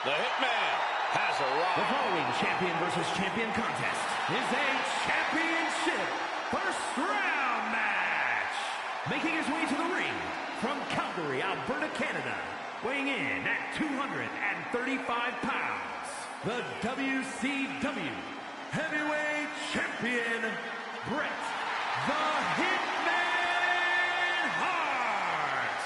The Hitman has arrived. The following champion versus champion contest is a championship first round match. Making his way to the ring from Calgary, Alberta, Canada, weighing in at 235 pounds, the WCW Heavyweight Champion, Bret the Hitman Hart.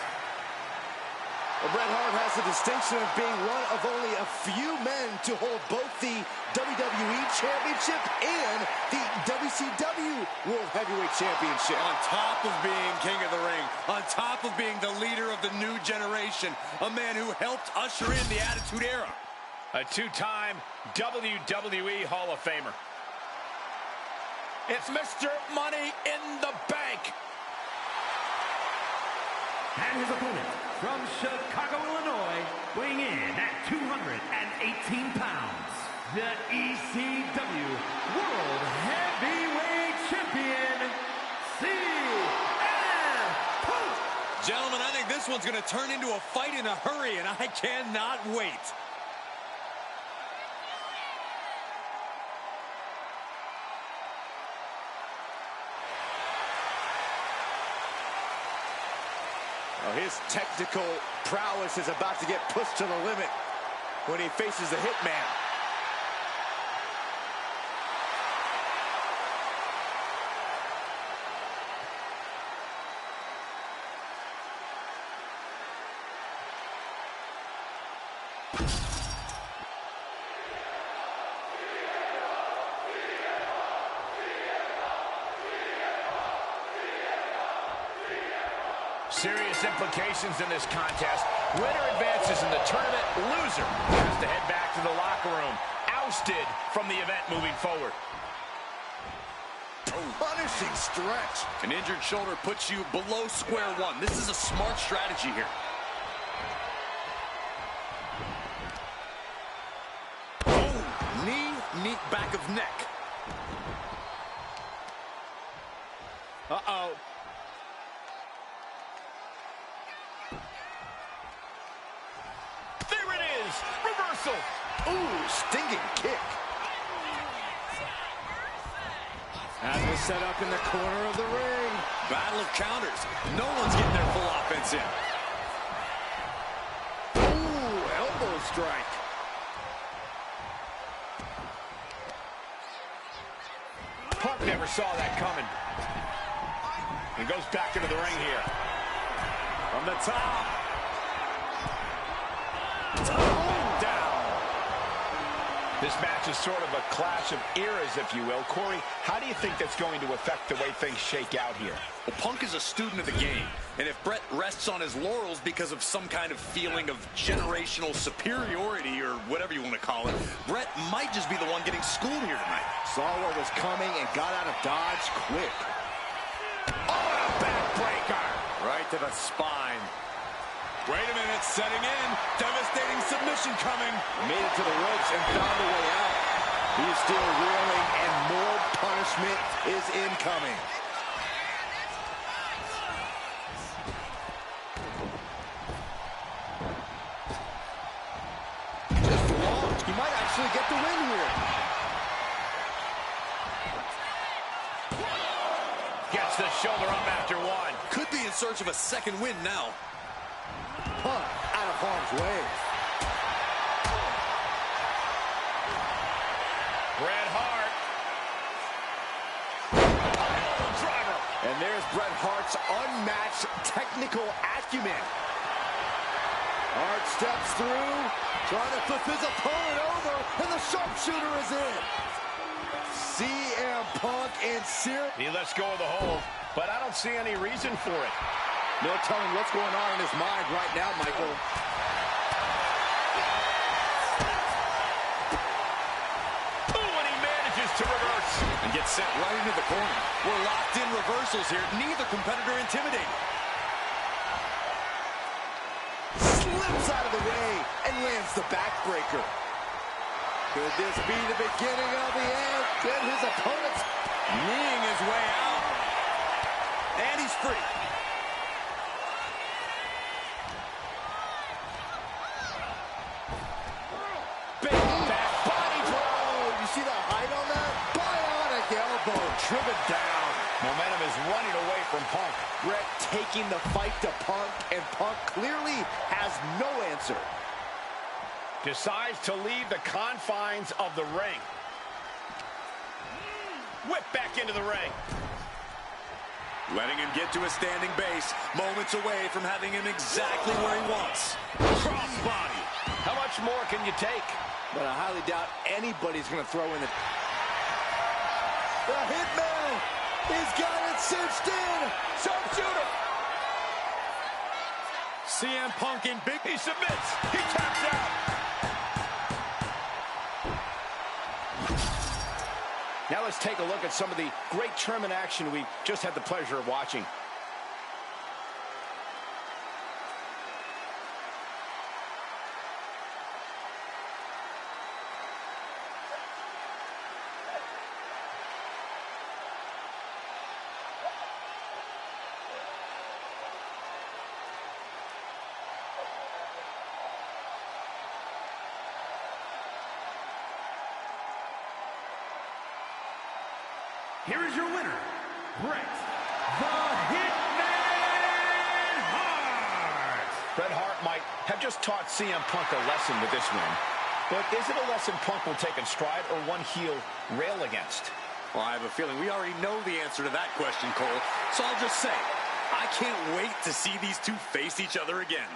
Well, Bret Hart has the distinction of being one of only a few men to hold both the WWE Championship and the WCW World Heavyweight Championship. On top of being king of the ring, on top of being the leader of the new generation, a man who helped usher in the Attitude Era. A two-time WWE Hall of Famer. It's Mr. Money in the Bank. And his opponent from Chicago, Illinois, weighing in at 218 pounds, the ECW World Heavyweight Champion, CM Punk. Gentlemen, I think this one's going to turn into a fight in a hurry, and I cannot wait. Well, his technical prowess is about to get pushed to the limit when he faces the Hitman. Serious implications in this contest. Winner advances in the tournament. Loser has to head back to the locker room, ousted from the event moving forward. Punishing stretch. An injured shoulder puts you below square one. This is a smart strategy here. Oh, knee, back of neck. Uh-oh. Reversal. Ooh, stinging kick. As was set up in the corner of the ring. Battle of counters. No one's getting their full offense in. Ooh, elbow strike. Punk never saw that coming. And goes back into the ring here. From the top. This match is sort of a clash of eras, if you will. Corey, how do you think that's going to affect the way things shake out here? Well, Punk is a student of the game. And if Bret rests on his laurels because of some kind of feeling of generational superiority or whatever you want to call it, Bret might just be the one getting schooled here tonight. Saw what was coming and got out of dodge quick. Oh, a backbreaker! Right to the spine. Wait a minute, setting in. Devastating submission coming. Made it to the ropes and found a way out. He's still reeling and more punishment is incoming. Just launched. He might actually get the win here. Gets the shoulder up after one. Could be in search of a second win now. Punk out of harm's way. Bret Hart. Driver. And there's Bret Hart's unmatched technical acumen. Hart steps through, trying to flip his opponent over, and the sharpshooter is in. CM Punk and He lets go of the hold, but I don't see any reason for it. No telling what's going on in his mind right now, Michael. Ooh, and he manages to reverse. And gets sent right into the corner. We're locked in reversals here. Neither competitor intimidated. Slips out of the way and lands the backbreaker. Could this be the beginning of the end? Could his opponent's kneeing his way out? And he's free. big back body drop. You see the height on that? Bionic elbow driven down. Momentum is running away from Punk. Bret taking the fight to Punk, and Punk clearly has no answer. Decides to leave the confines of the ring. Whip back into the ring. Letting him get to a standing base, moments away from having him exactly where he wants. Crossbody. How much more can you take? But I highly doubt anybody's going to throw in the... The Hitman! He's got it cinched in! Sharpshooter! CM Punk in big... He submits. He taps out. Now let's take a look at some of the great tournament action we just had the pleasure of watching. Here is your winner, Bret the Hitman Hart. Bret Hart might have just taught CM Punk a lesson with this win. But is it a lesson Punk will take in stride or one he'll rail against? Well, I have a feeling we already know the answer to that question, Cole. So I'll just say, I can't wait to see these two face each other again.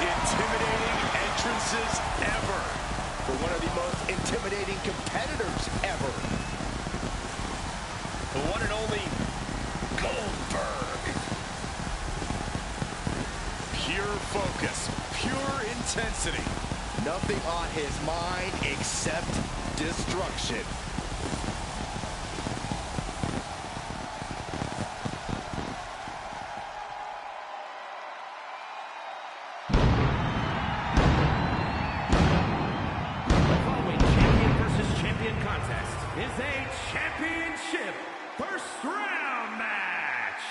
Intimidating entrances ever. For one of the most intimidating competitors ever. The one and only Goldberg. Pure focus, pure intensity. Nothing on his mind except destruction. Is a championship first round match.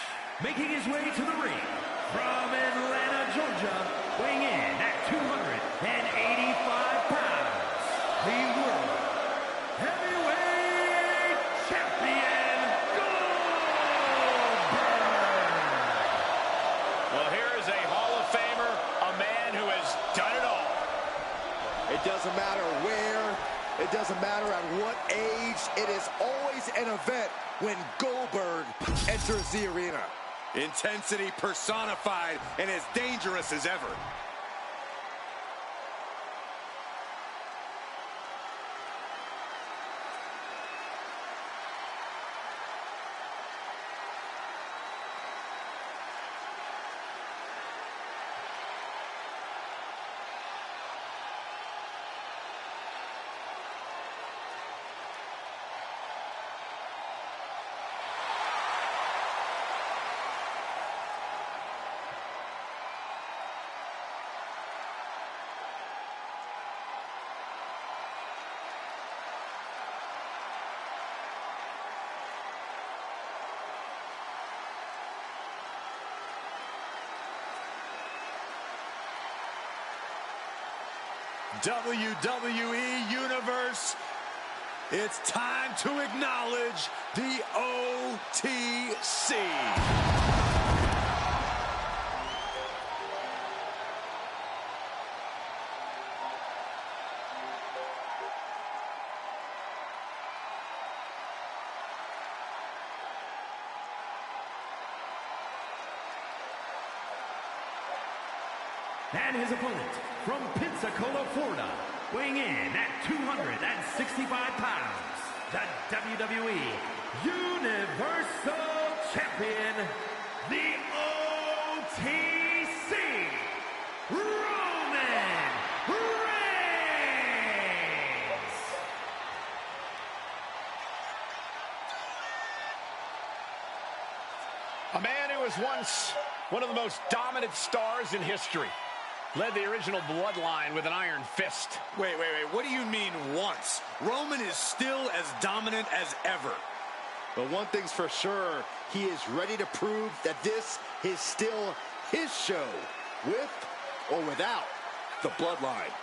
Making his way to the ring from Atlanta, Georgia, weighing in at 285 pounds, the World Heavyweight Champion, Goldberg. Well, here is a Hall of Famer, a man who has done it all. It doesn't matter where. It doesn't matter at what age, it is always an event when Goldberg enters the arena. Intensity personified and as dangerous as ever. WWE Universe, it's time to acknowledge the OTC. And his opponent from Pensacola, Florida, weighing in at 265 pounds, the WWE Universal Champion, the OTC, Roman Reigns. A man who was once one of the most dominant stars in history. Led the original bloodline with an iron fist. Wait. What do you mean once? Roman is still as dominant as ever. But one thing's for sure, he is ready to prove that this is still his show, with or without the bloodline.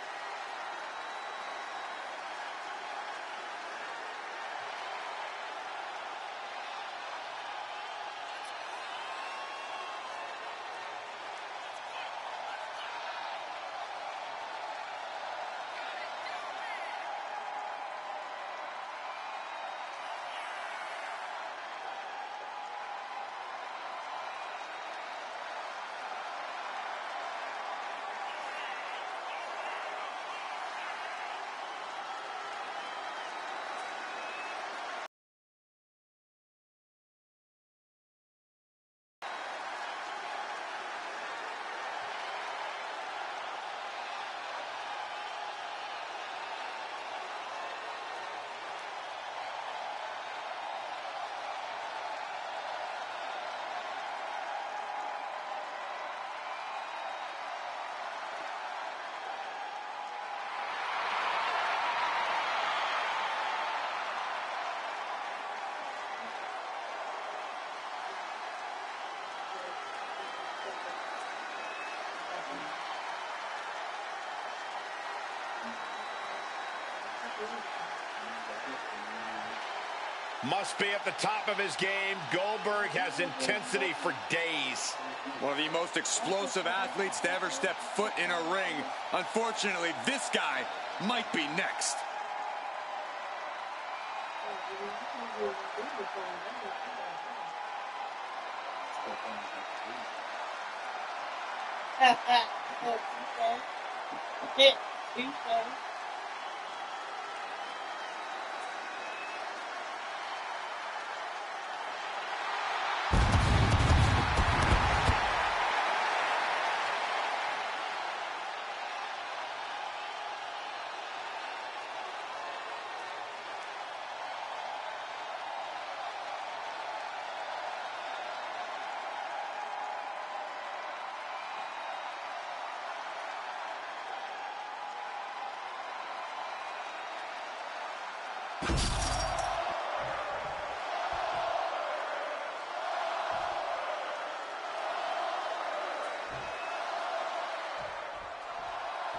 Must be at the top of his game. Goldberg has intensity for days. One of the most explosive athletes to ever step foot in a ring. Unfortunately, this guy might be next.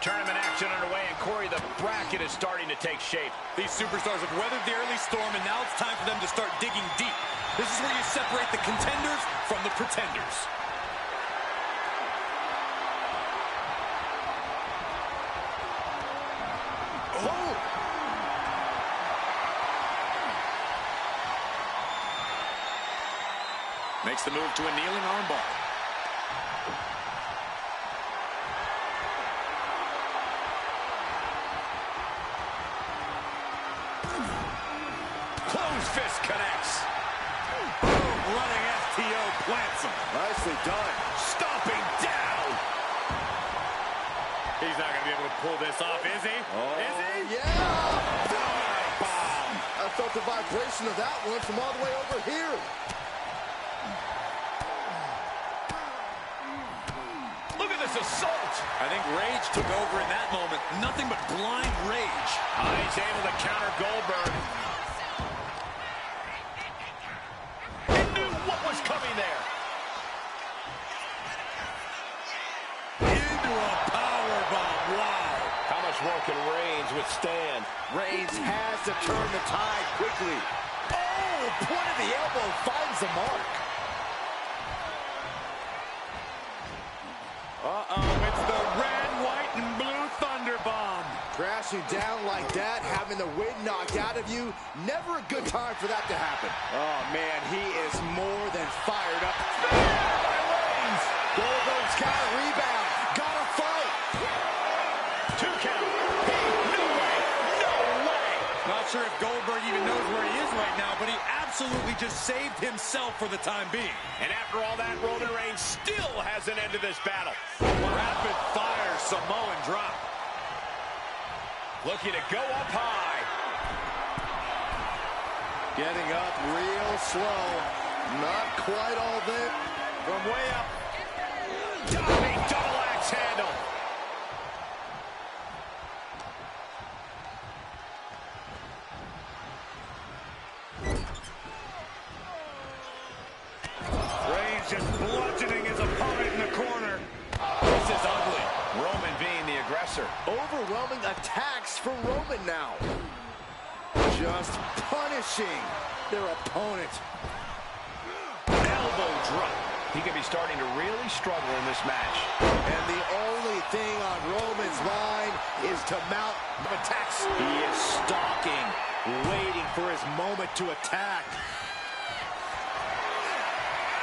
Tournament action underway, and Corey, the bracket is starting to take shape. These superstars have weathered the early storm, and now it's time for them to start digging deep. This is where you separate the contenders from the pretenders. Oh! Makes the move to a kneeling armbar. Closed fist connects. Running FTO plants him. Nicely done. Stomping down. He's not going to be able to pull this off, is he? Oh, Is he? yeah! Bomb. I felt the vibration of that one from all the way over here. Look at this assault. I think rage took over in that moment. Nothing but blind rage. He's able to counter Goldberg. He knew what was coming there. Into a powerbomb. Wow. How much more can Reigns withstand? Reigns has to turn the tide quickly. Oh, point of the elbow finds the mark. It's the red, white, and blue Thunder Bomb. Crashing down like that, having the wind knocked out of you, never a good time for that to happen. Oh, man, he is more than fired up. Goldberg's got a rebound, got to fight. 2 count. No way. No way. Not sure if Goldberg even knows where he is right now, but he absolutely just saved himself for the time being. And after all that, Roman Reigns still hasn't ended this battle. Rapid fire Samoan drop. Looking to go up high. Getting up real slow. Not quite all there. From way up. Diving double axe handle. Reigns just bludgeoning his opponent in the corner. This is ugly. Roman being the aggressor. Overwhelming attacks for Roman now. Just punishing their opponent. Elbow drop. He could be starting to really struggle in this match. And the only thing on Roman's mind is to mount attacks. He is stalking, waiting for his moment to attack.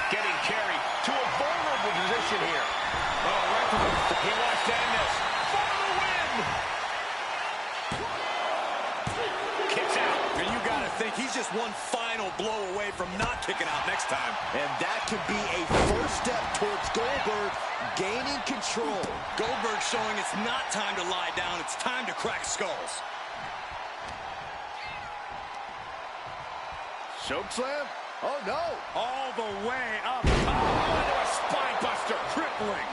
Getting carried to a vulnerable position here. Oh, right to the... He wants to end this. For the win! Kicks out. And you gotta think he's just one final blow away from not kicking out next time. And that can be a first step towards Goldberg gaining control. Goldberg showing it's not time to lie down, it's time to crack skulls. Chokeslam? Oh no! All the way up. Oh, into a spine buster. Crippling.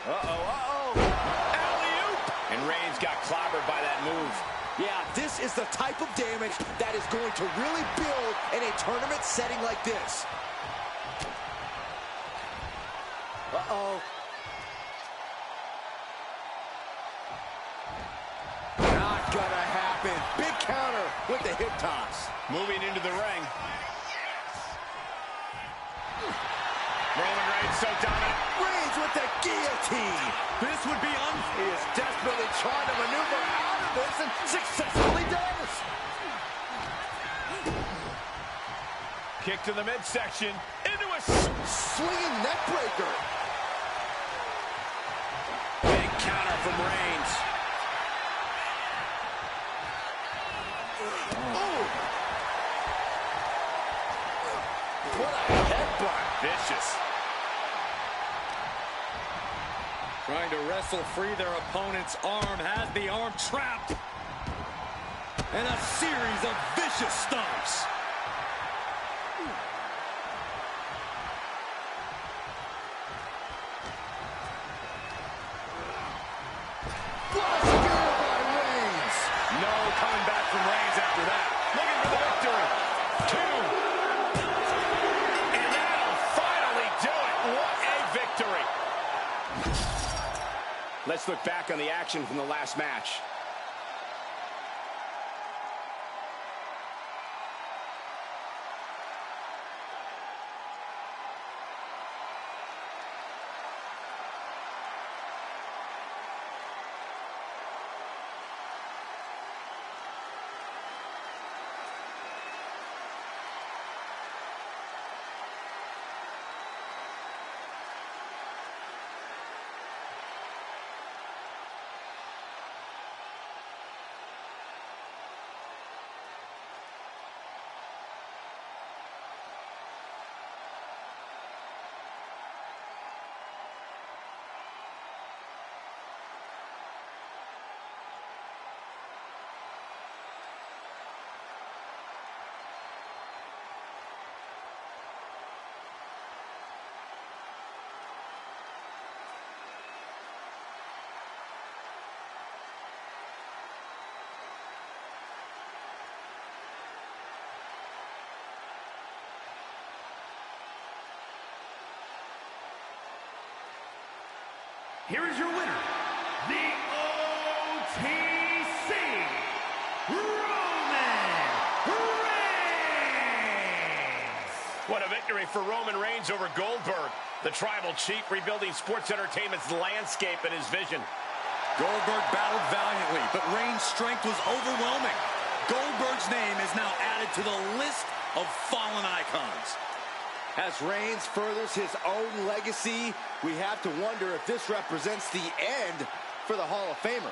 Uh-oh. Alley-oop. And Reigns got clobbered by that move. Yeah, this is the type of damage that is going to really build in a tournament setting like this. Uh-oh. Not gonna happen. Big counter with the hip toss. Moving into the ring. Roman Reigns so dominant. Reigns with the guillotine. This would be He is desperately trying to maneuver out of this and successfully does. Kick to the midsection. Into a Swinging neck breaker. big counter from Reigns. Oh! What a headbutt. Vicious. trying to wrestle free their opponent's arm, has the arm trapped. And a series of vicious stomps. What a spear by Reigns. No coming back from Reigns after that. Looking for the victory. 2. And that'll finally do it. What a victory. Let's look back on the action from the last match. Here is your winner, the OTC, Roman Reigns! What a victory for Roman Reigns over Goldberg. The Tribal Chief rebuilding sports entertainment's landscape and his vision. Goldberg battled valiantly, but Reigns' strength was overwhelming. Goldberg's name is now added to the list of fallen icons. As Reigns furthers his own legacy, we have to wonder if this represents the end for the Hall of Famer.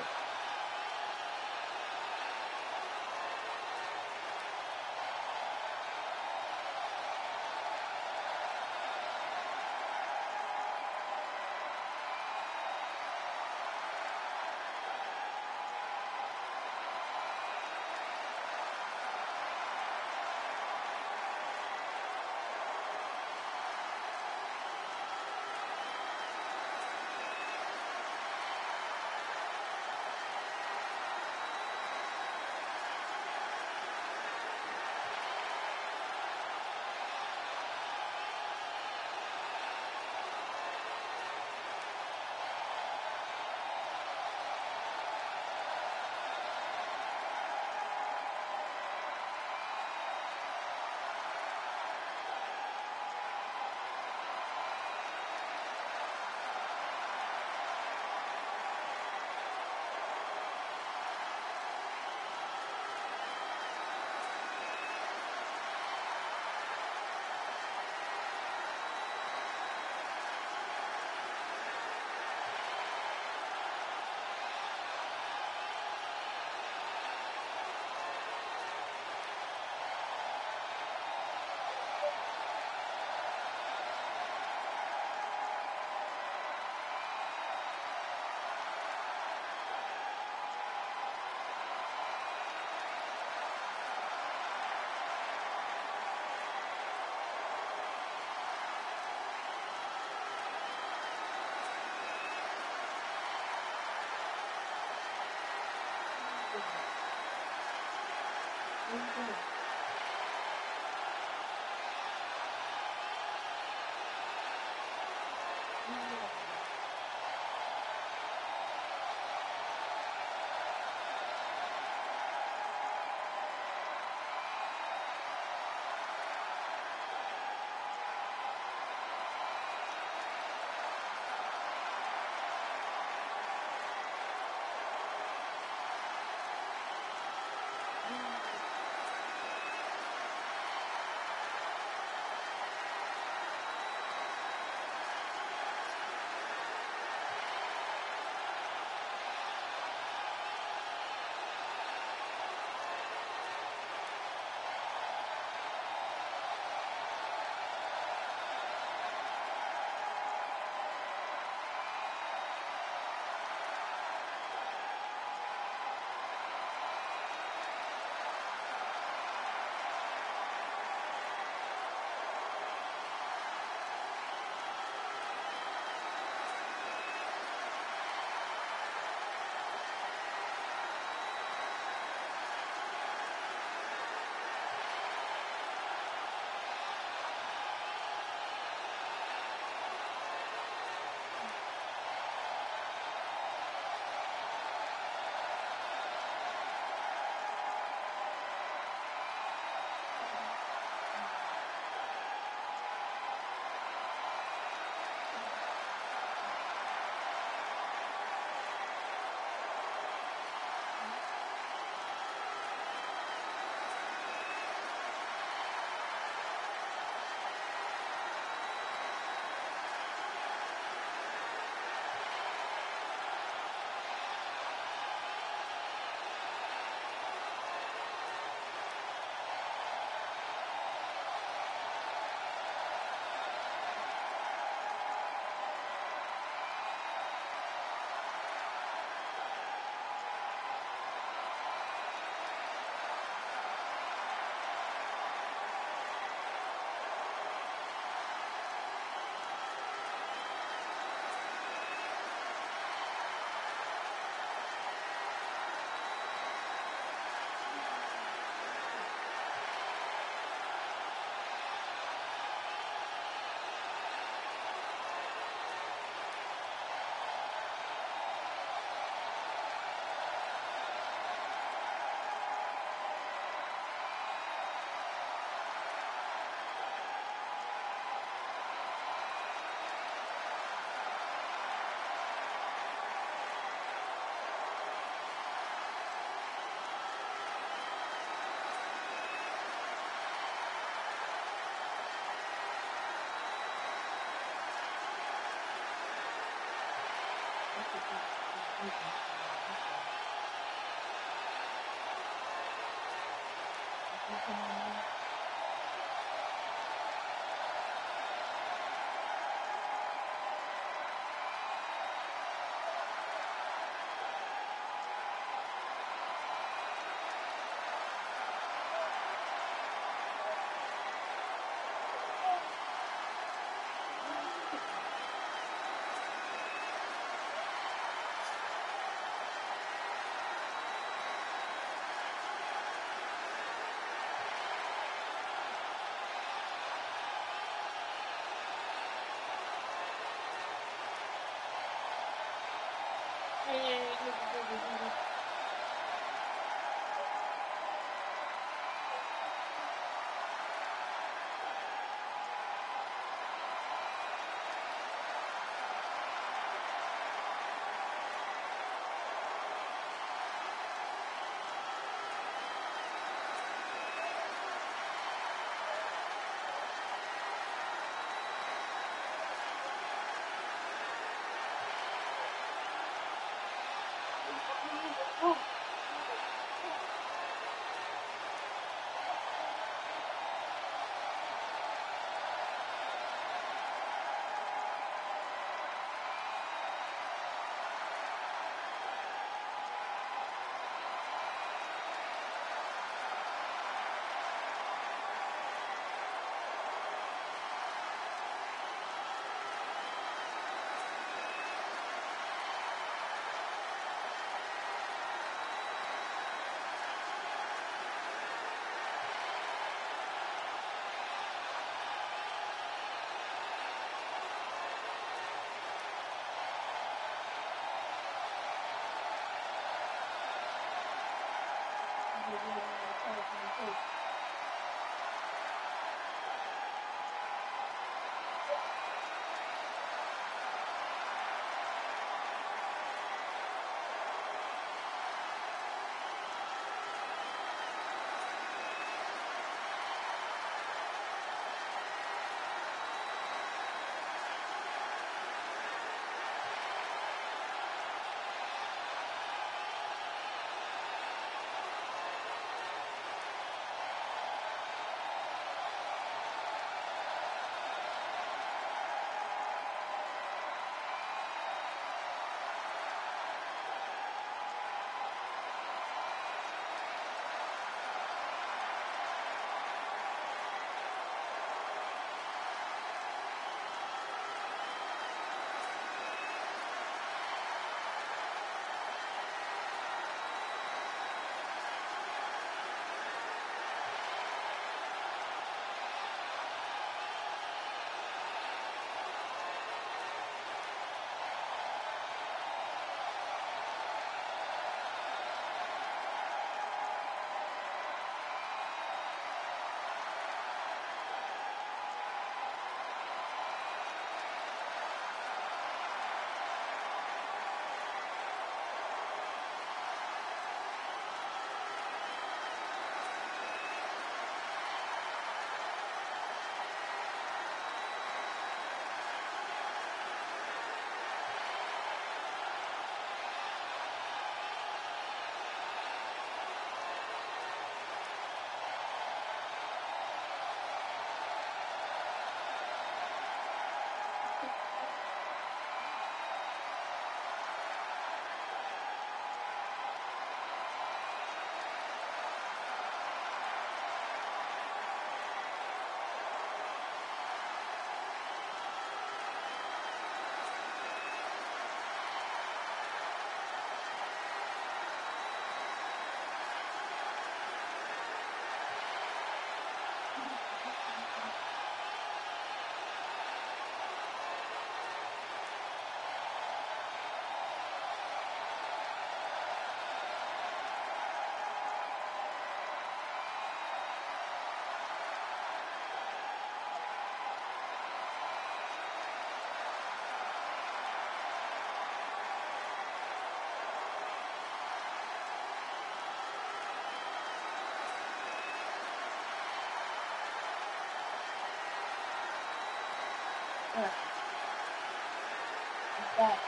That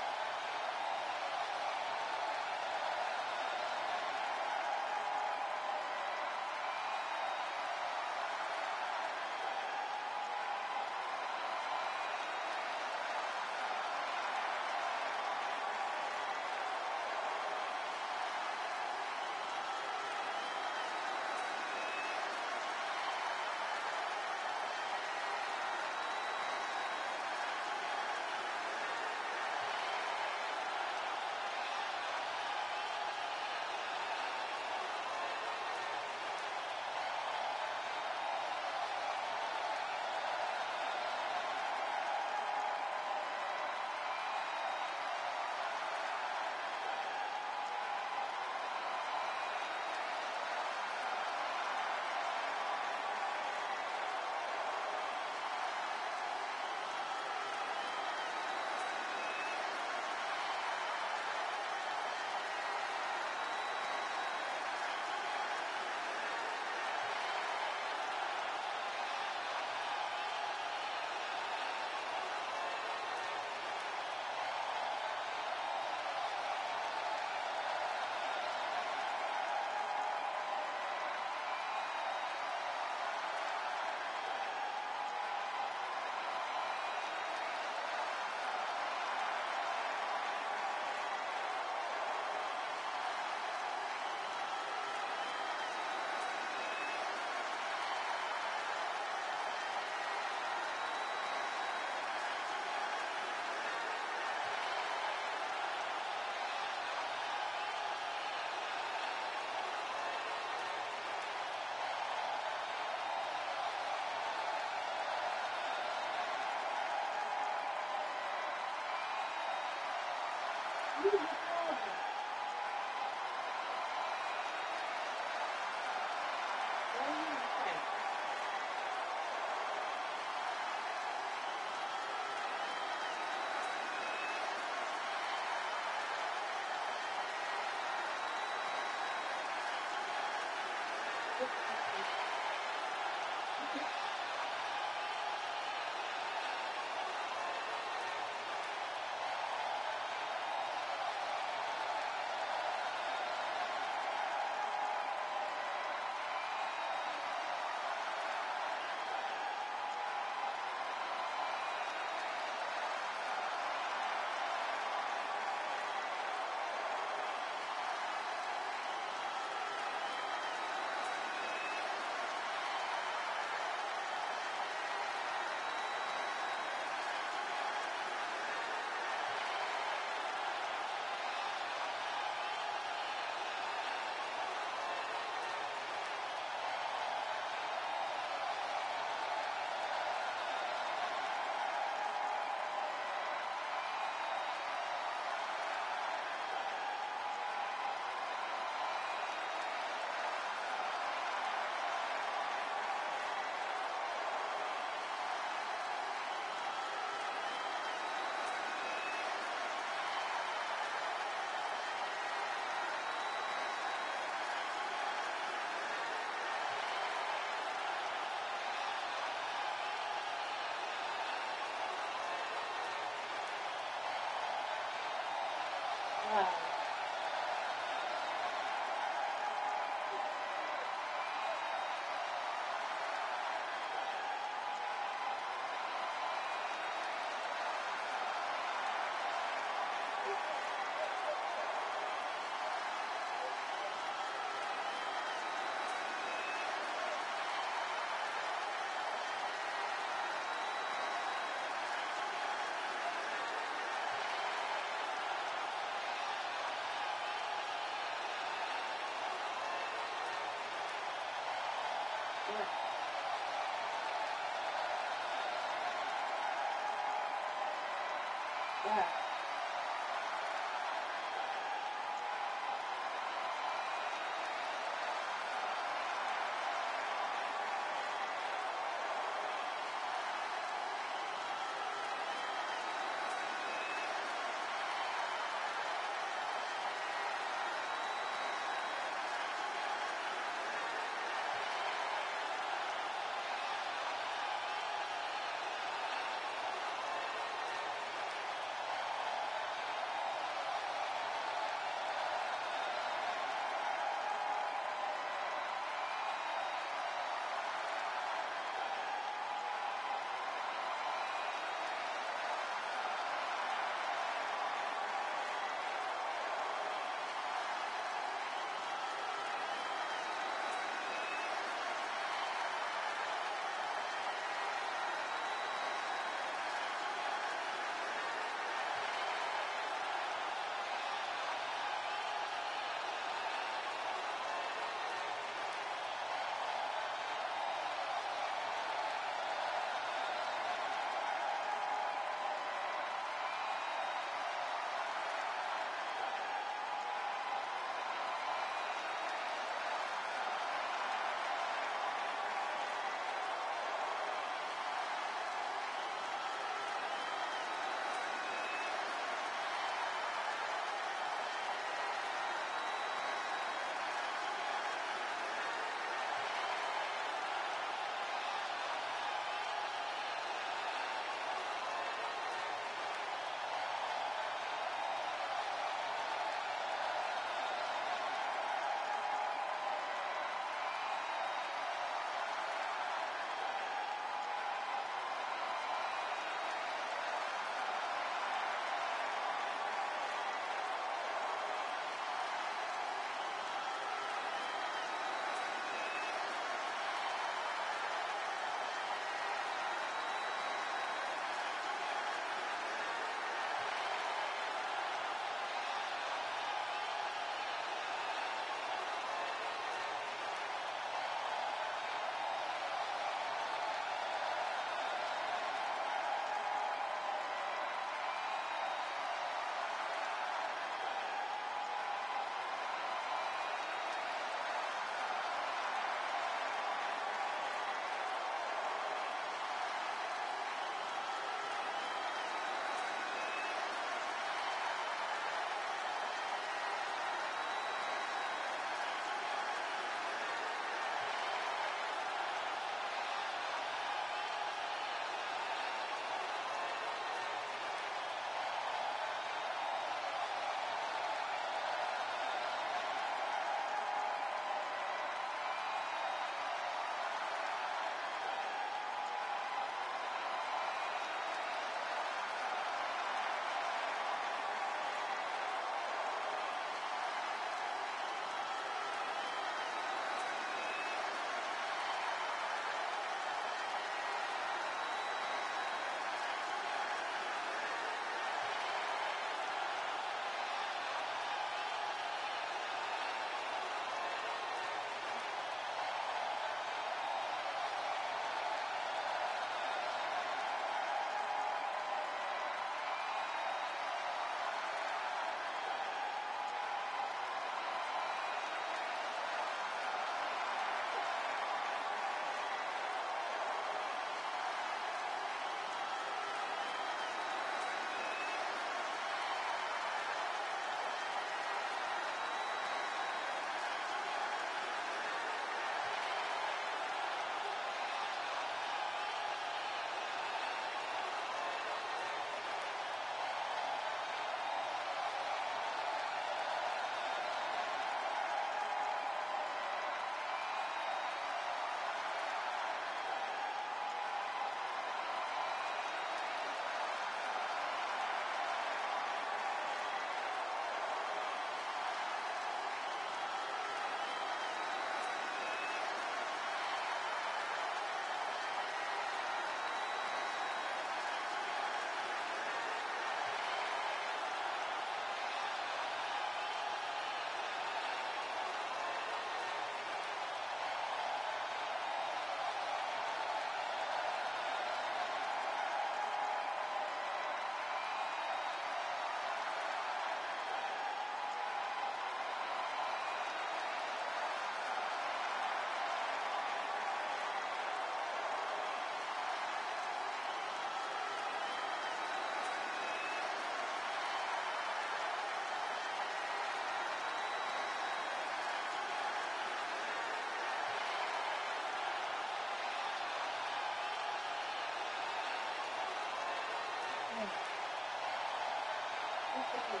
Hello?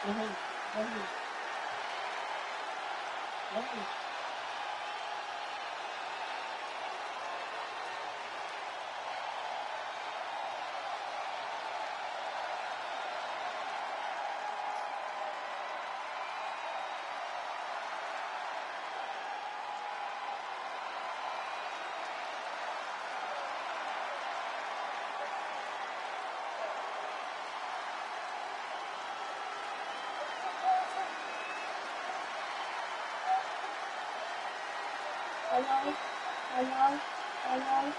Hello? Hello? Hello?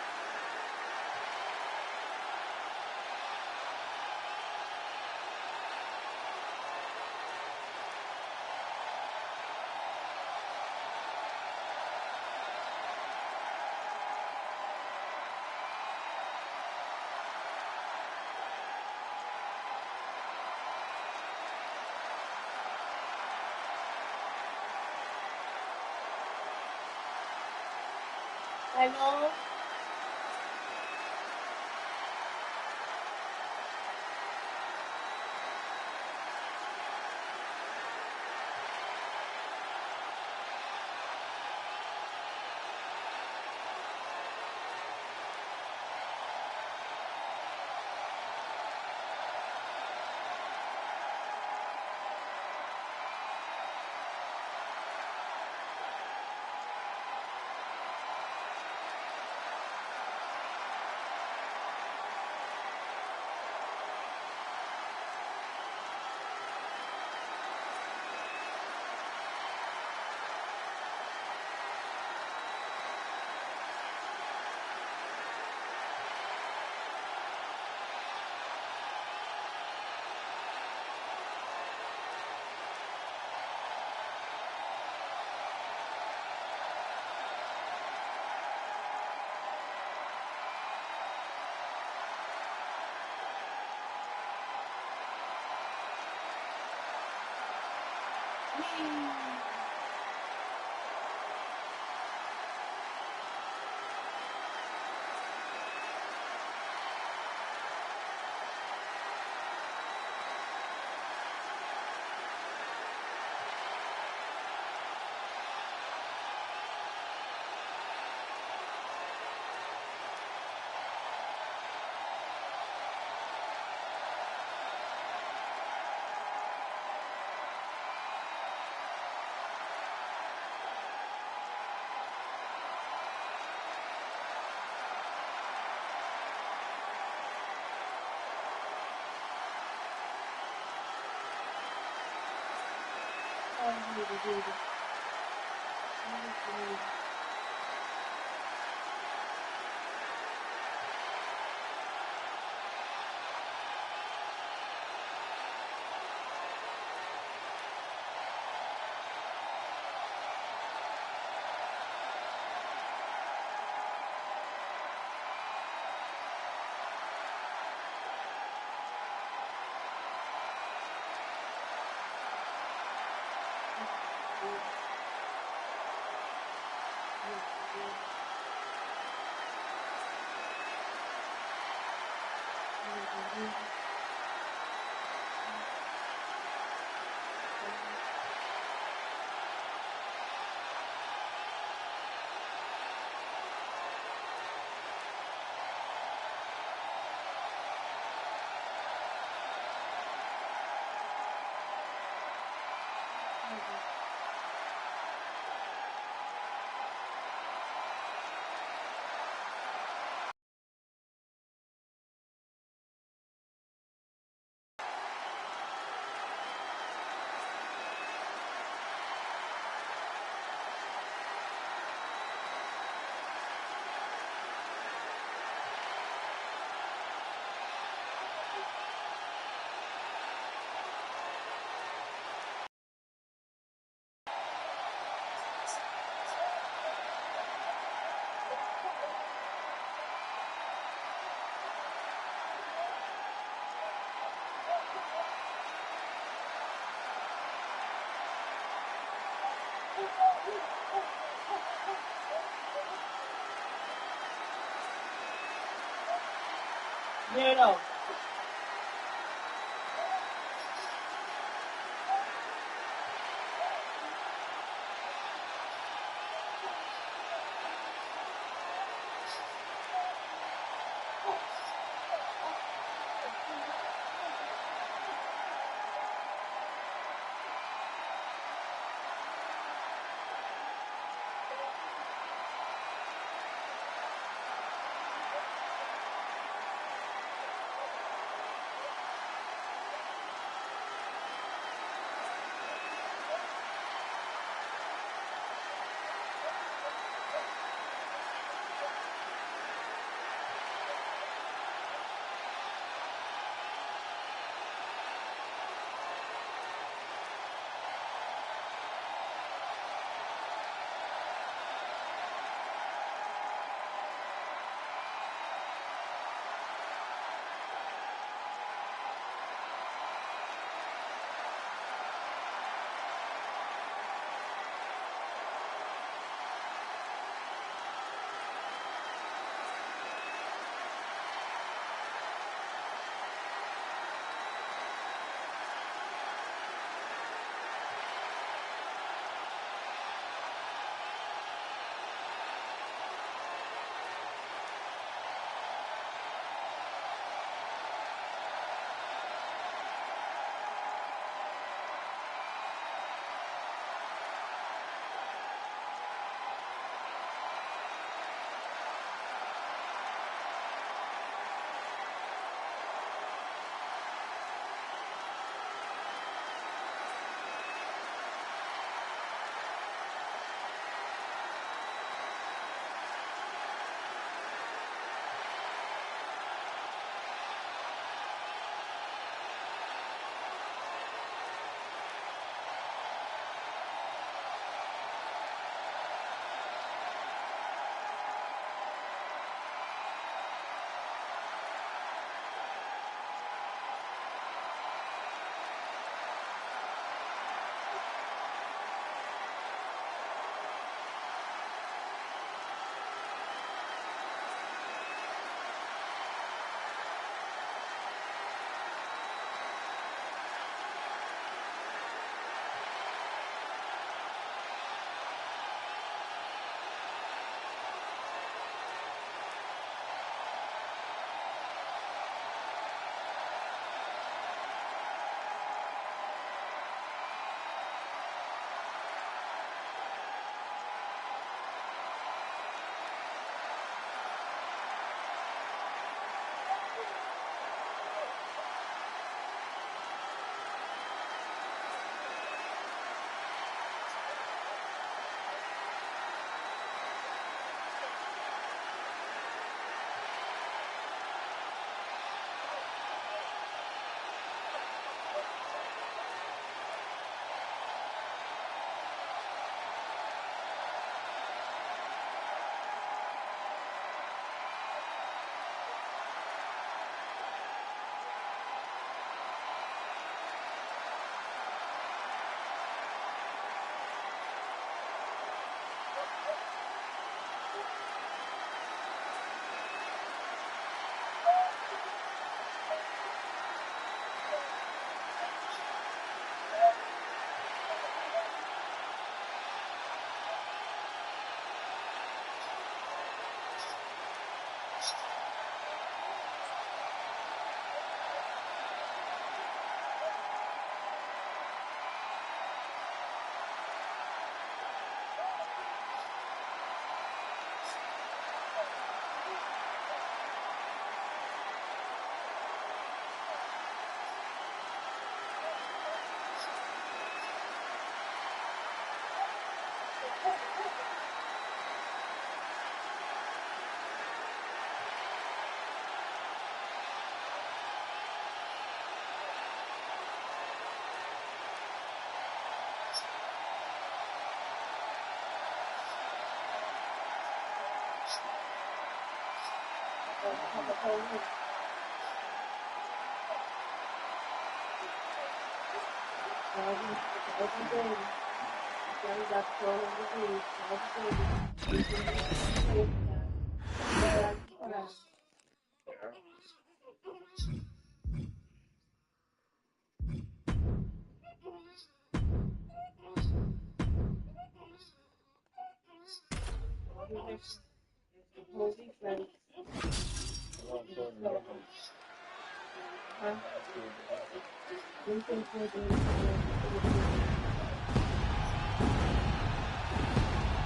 No.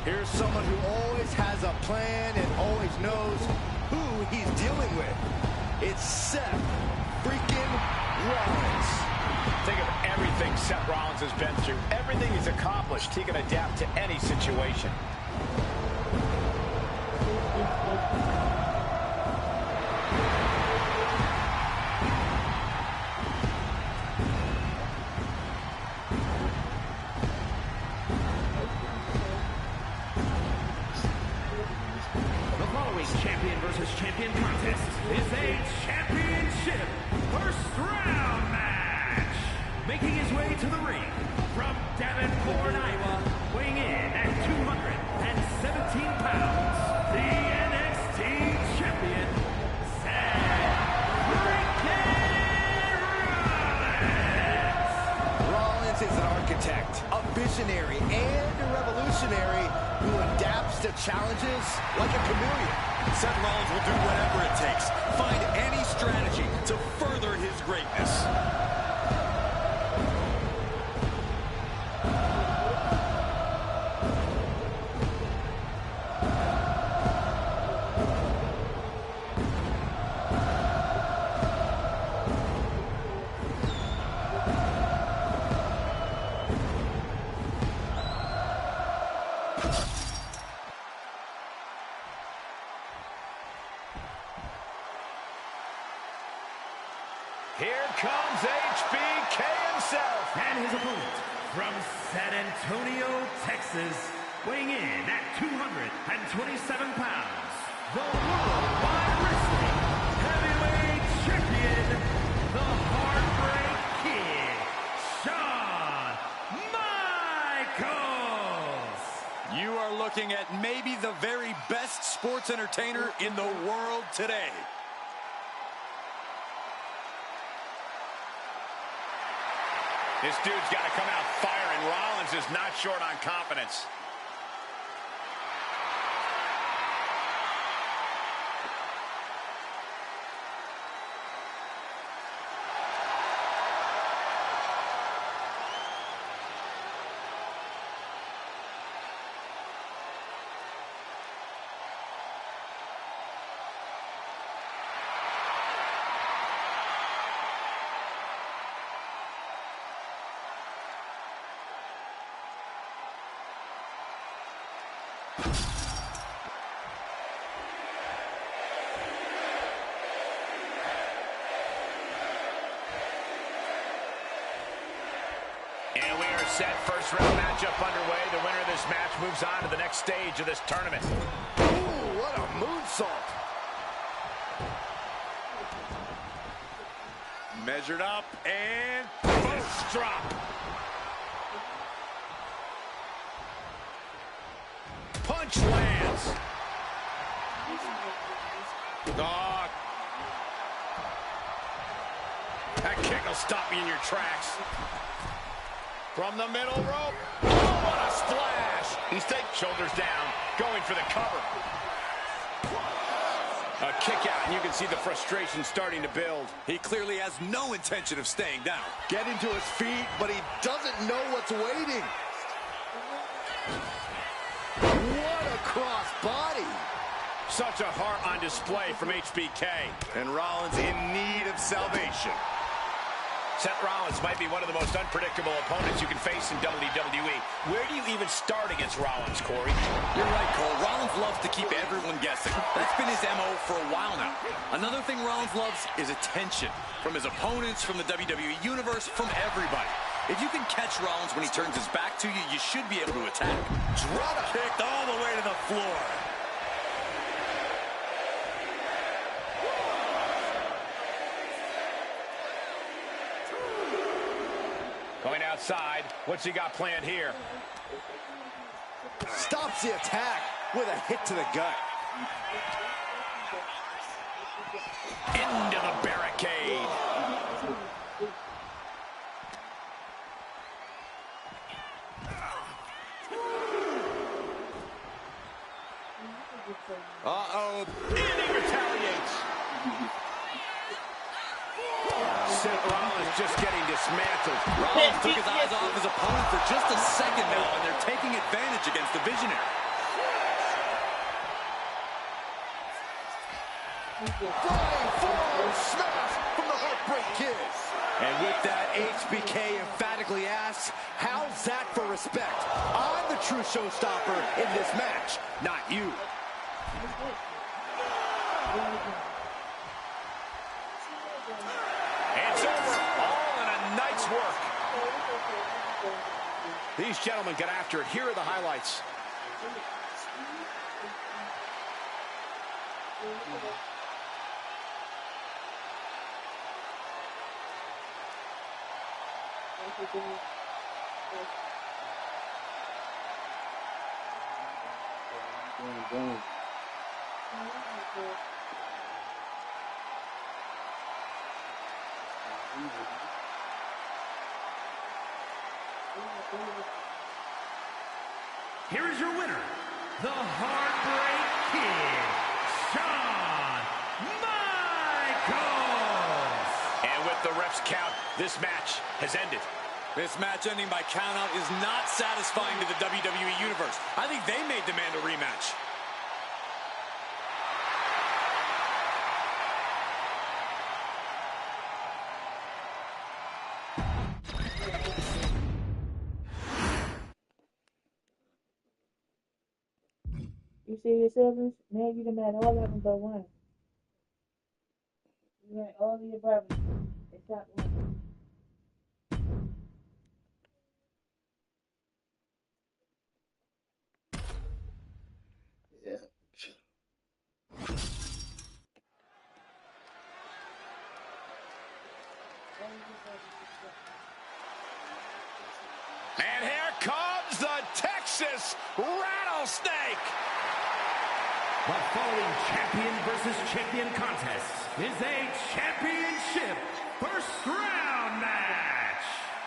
Here's someone who always has a plan and always knows who he's dealing with. It's Seth freaking Rollins. Think of everything Seth Rollins has been through, everything he's accomplished. He can adapt to any situation. Champion versus champion contest is a championship first round match. Making his way to the ring from Davenport, Iowa, weighing in at 217 pounds, the NXT champion, Seth freaking Rollins. Rollins is an architect, a visionary, and a revolutionary who adapts to challenges like a chameleon. Seth Rollins will do whatever it takes, find any strategy to further his greatness. Here comes HBK himself. And his opponent from San Antonio, Texas, weighing in at 227 pounds, the Worldwide Wrestling Heavyweight Champion, the Heartbreak Kid, Shawn Michaels. You are looking at maybe the very best sports entertainer in the world today. This dude's got to come out firing. Rollins is not short on confidence. And we are set. First round matchup underway. The winner of this match moves on to the next stage of this tournament. Ooh, what a moonsault. Measured up and Post drop. Punch lands. Oh. That kick will stop you in your tracks. From the middle rope. Oh, what a splash. He's taking shoulders down, going for the cover. A kick out, and you can see the frustration starting to build. he clearly has no intention of staying down. Getting to his feet, but he doesn't know what's waiting. What a cross body. Such a heart on display from HBK. And Rollins in need of salvation. Seth Rollins might be one of the most unpredictable opponents you can face in WWE. where do you even start against Rollins, Corey? You're right, Cole. Rollins loves to keep everyone guessing. That's been his MO for a while now. Another thing Rollins loves is attention. From his opponents, from the WWE Universe, from everybody. If you can catch Rollins when he turns his back to you, you should be able to attack. Drop kicked all the way to the floor. Going outside. What's he got planned here? Stops the attack with a hit to the gut. Into the barricade. Uh-oh. And he retaliates. Seth Rollins just getting dismantled. Rollins took his eyes off his opponent for just a second now, and they're taking advantage against the Visionary. Flying forward smash from the Heartbreak Kid. And with that, HBK emphatically asks, how's that for respect? I'm the true showstopper in this match, not you. It's over. All in a night's work. These gentlemen get after it. Here are the highlights. Here is your winner, the Heartbreak Kid, Shawn Michaels. And with the ref's count, this match has ended. This match ending by countout is not satisfying to the WWE Universe. I think they may demand a rematch. You see your siblings? Man, you done met all of them but one. You met all of your brothers except one. And here comes the Texas Rattlesnake. The following champion versus champion contest is a championship first round match.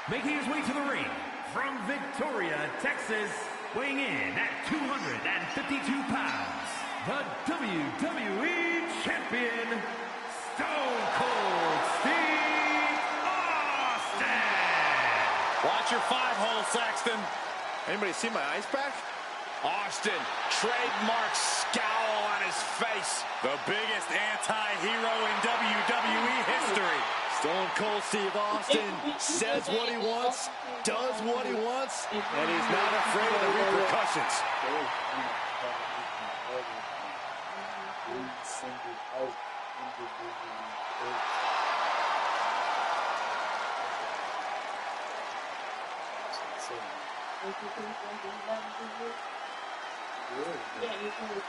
Making his way to the ring from Victoria, Texas, weighing in at 252 pounds, the WWE Champion, Stone Cold Steve Austin. Watch your 5-hole, Saxton. Anybody see my ice pack? Austin, trademark scowl on his face. The biggest anti-hero in WWE history. Stone Cold Steve Austin says what he wants, does what he wants, and he's not afraid of the repercussions. Yeah, you can look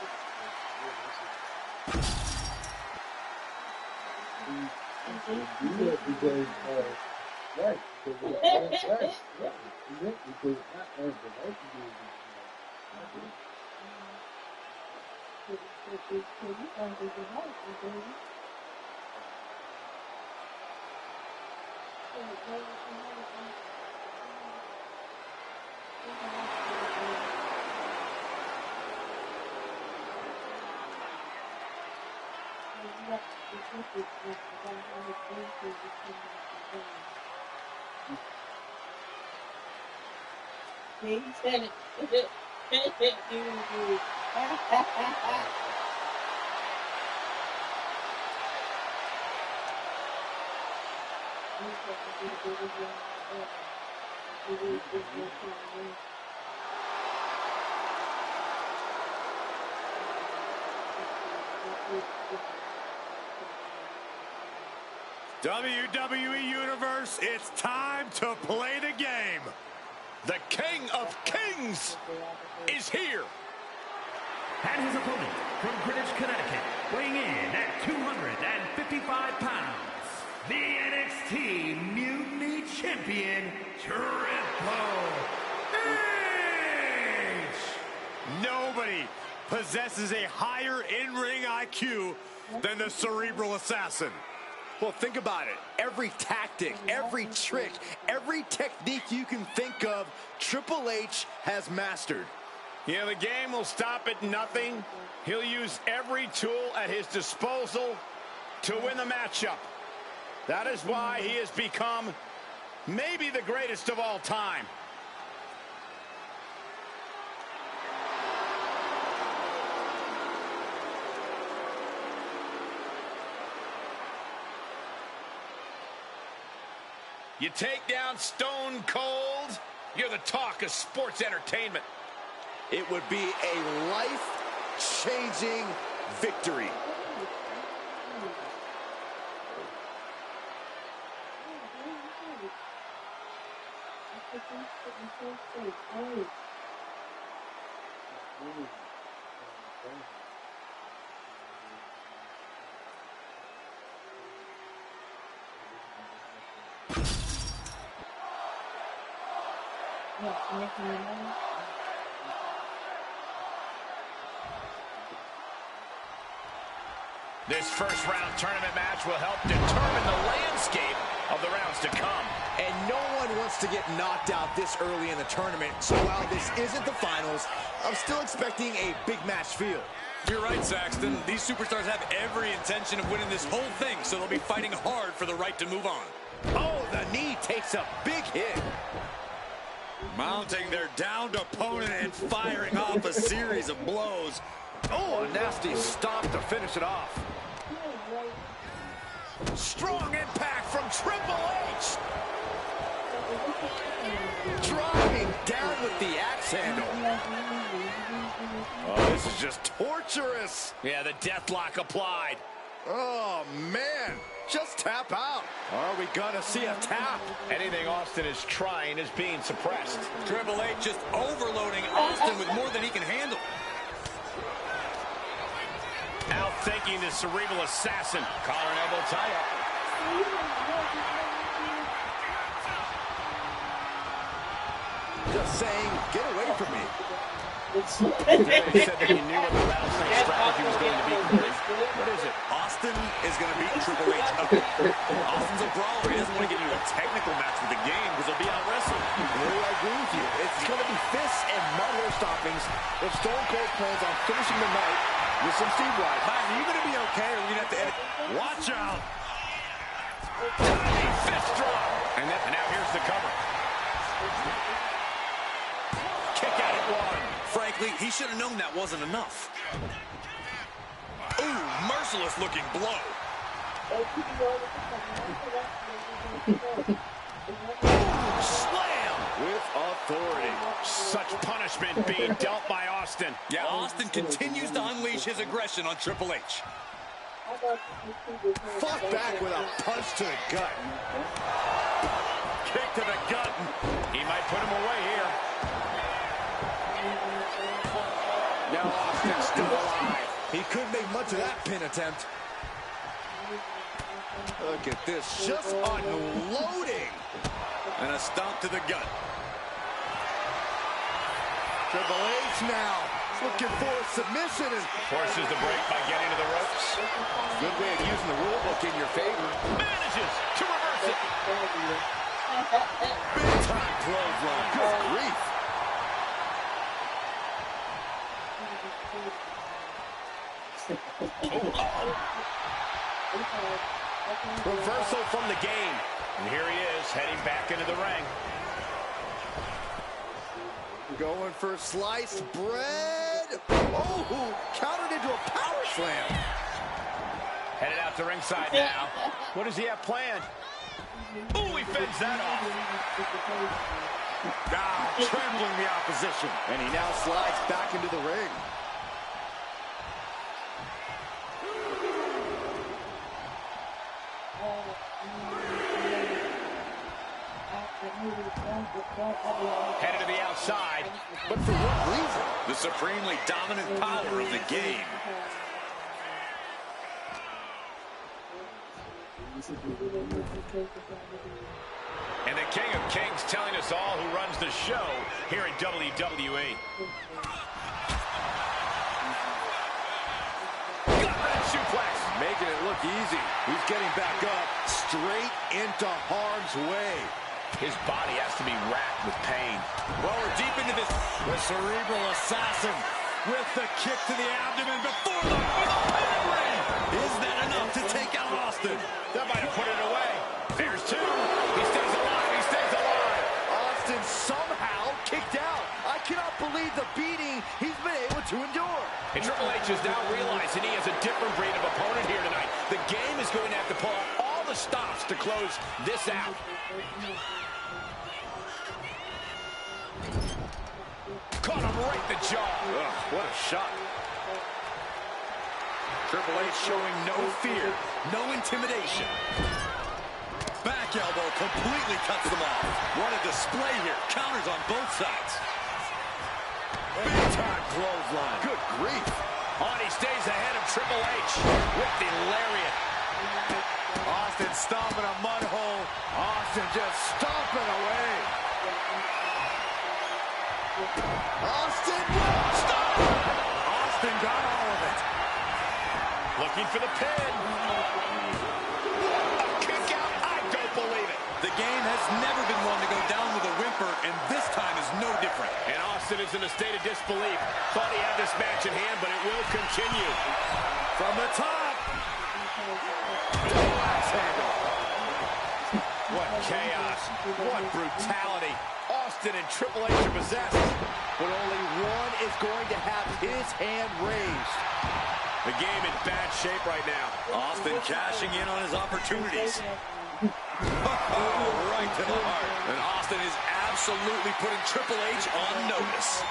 he said it. WWE Universe, it's time to play the game. The King of Kings is here. And his opponent from Greenwich, Connecticut, weighing in at 255 pounds, the NXT Mutiny Champion, Triple H! Nobody possesses a higher in-ring IQ than the Cerebral Assassin. Well, think about it. Every tactic, every trick, every technique you can think of, Triple H has mastered. You know, the game will stop at nothing. He'll use every tool at his disposal to win the matchup. That is why he has become maybe the greatest of all time. You take down Stone Cold, you're the talk of sports entertainment. It would be a life-changing victory. This first-round tournament match will help determine the landscape of the rounds to come. And no one wants to get knocked out this early in the tournament, so while this isn't the finals, I'm still expecting a big match feel. You're right, Saxton. These superstars have every intention of winning this whole thing, so they'll be fighting hard for the right to move on. Oh, the knee takes a big hit. Mounting their downed opponent and firing off a series of blows. Oh, a nasty stomp to finish it off. Strong impact from Triple H. Driving down with the axe handle. Oh, this is just torturous. Yeah, the deathlock applied. Oh, man. Just tap out. Are we gonna see a tap? Anything Austin is trying is being suppressed. Triple H just overloading Austin with more than he can handle. Outthinking the Cerebral Assassin. Collar and elbow tie-up. Just saying, get away from me. You said that you knew what the rattlesnake strategy was going to be. What is it? Austin is going to beat Triple H up. Austin's a brawler. He doesn't want to get into a technical match with the game because he'll be out wrestled. Really, I agree with you. It's going to be fists and mud-hole stompings if Stone Cold plans on finishing the night with some Steve Wise. Are you going to be okay, or are you going to have to edit? Watch out. Tiny fist drop. And now here's the cover. Kick out at one. Frankly, he should have known that wasn't enough. Ooh, merciless looking blow. Slam With authority. Such punishment being dealt by Austin. Yeah, Austin continues to unleash his aggression on Triple H. Fought back with a punch to the gut. Kick to the gut. He might put him away here. Now Austin's still alive. He couldn't make much of that pin attempt. Look at this, just unloading. And a stomp to the gut. Triple H now looking for a submission and Forces the break by getting to the ropes. good way of using the rule book in your favor. Manages to reverse it. Big time clothesline. Good grief. Reversal from the game. And here he is, heading back into the ring. Going for sliced bread. Oh, countered into a power slam. Headed out to ringside now. What does he have planned? Oh, he fends that off. Trembling the opposition. And he now slides back into the ring. Headed to the outside. But for what reason? The supremely dominant power of the game. And the King of Kings telling us all who runs the show here at WWE. Gut-wrench suplex. Making it look easy. He's getting back up, straight into harm's way. His body has to be racked with pain. Well, we're deep into this. The cerebral assassin with the kick to the abdomen before the pedigree. Is that enough to take out Austin? That might have put it away. There's two. He stays alive. He stays alive. Austin somehow kicked out. I cannot believe the beating he's been able to endure. And Triple H is now realizing he has a different breed of opponent here tonight. The game is going to have to pull out all the stops to close this out. Caught him right in the jaw. Ugh, what a shot. Triple H showing no fear, no intimidation. Back elbow completely cuts them off. What a display here. Counters on both sides. Big time clothesline. Good grief. On he stays ahead of Triple H with the lariat. Austin stomping a mud hole. Austin just stomping away. Austin will stop. Austin got all of it. Looking for the pin. A kick out. I don't believe it. The game has never been one to go down with a whimper, and this time is no different. And Austin is in a state of disbelief. Thought he had this match in hand, but it will continue. From the top. Double axe handle. What chaos. What brutality. Austin and Triple H are possessed. But only one is going to have his hand raised. The game in bad shape right now. Austin cashing in on his opportunities. Oh, right to the heart. And Austin is absolutely putting Triple H on notice.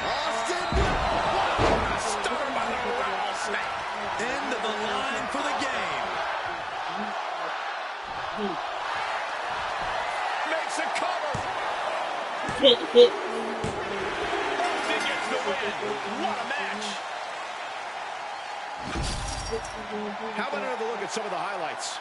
Austin. Stunner by the rattlesnake. End of the line for the game. Makes a cover. Hit, hit. Austin gets the win. What a match. How about another look at some of the highlights?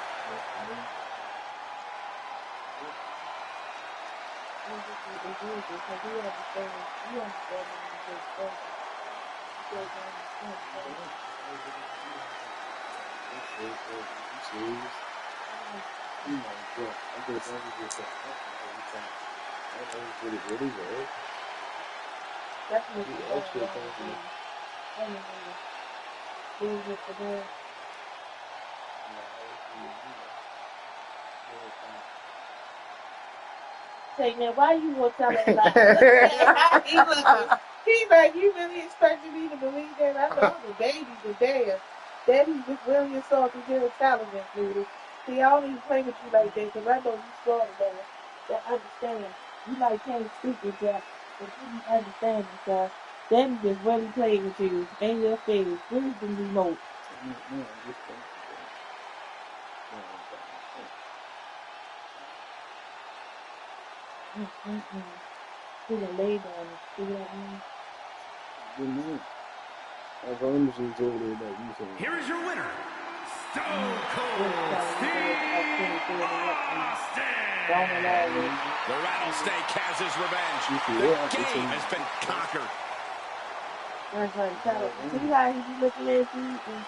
Say, now, why you gonna tell us that? He like, you really expected me to believe that? I know the baby's a damn. Daddy just really assaulted your intelligence, dude. See, I don't even play with you like that, because I know you smart enough to understand. You like can't speak it, Jack, but you didn't understand it, Jack. Daddy just really played with you and your face. Where's the remote? He done laid down. See what I mean? Here is your winner, Stone Cold Steve Austin. The rattlesnake has his revenge. The game has been conquered. That's right. See how he be looking at you and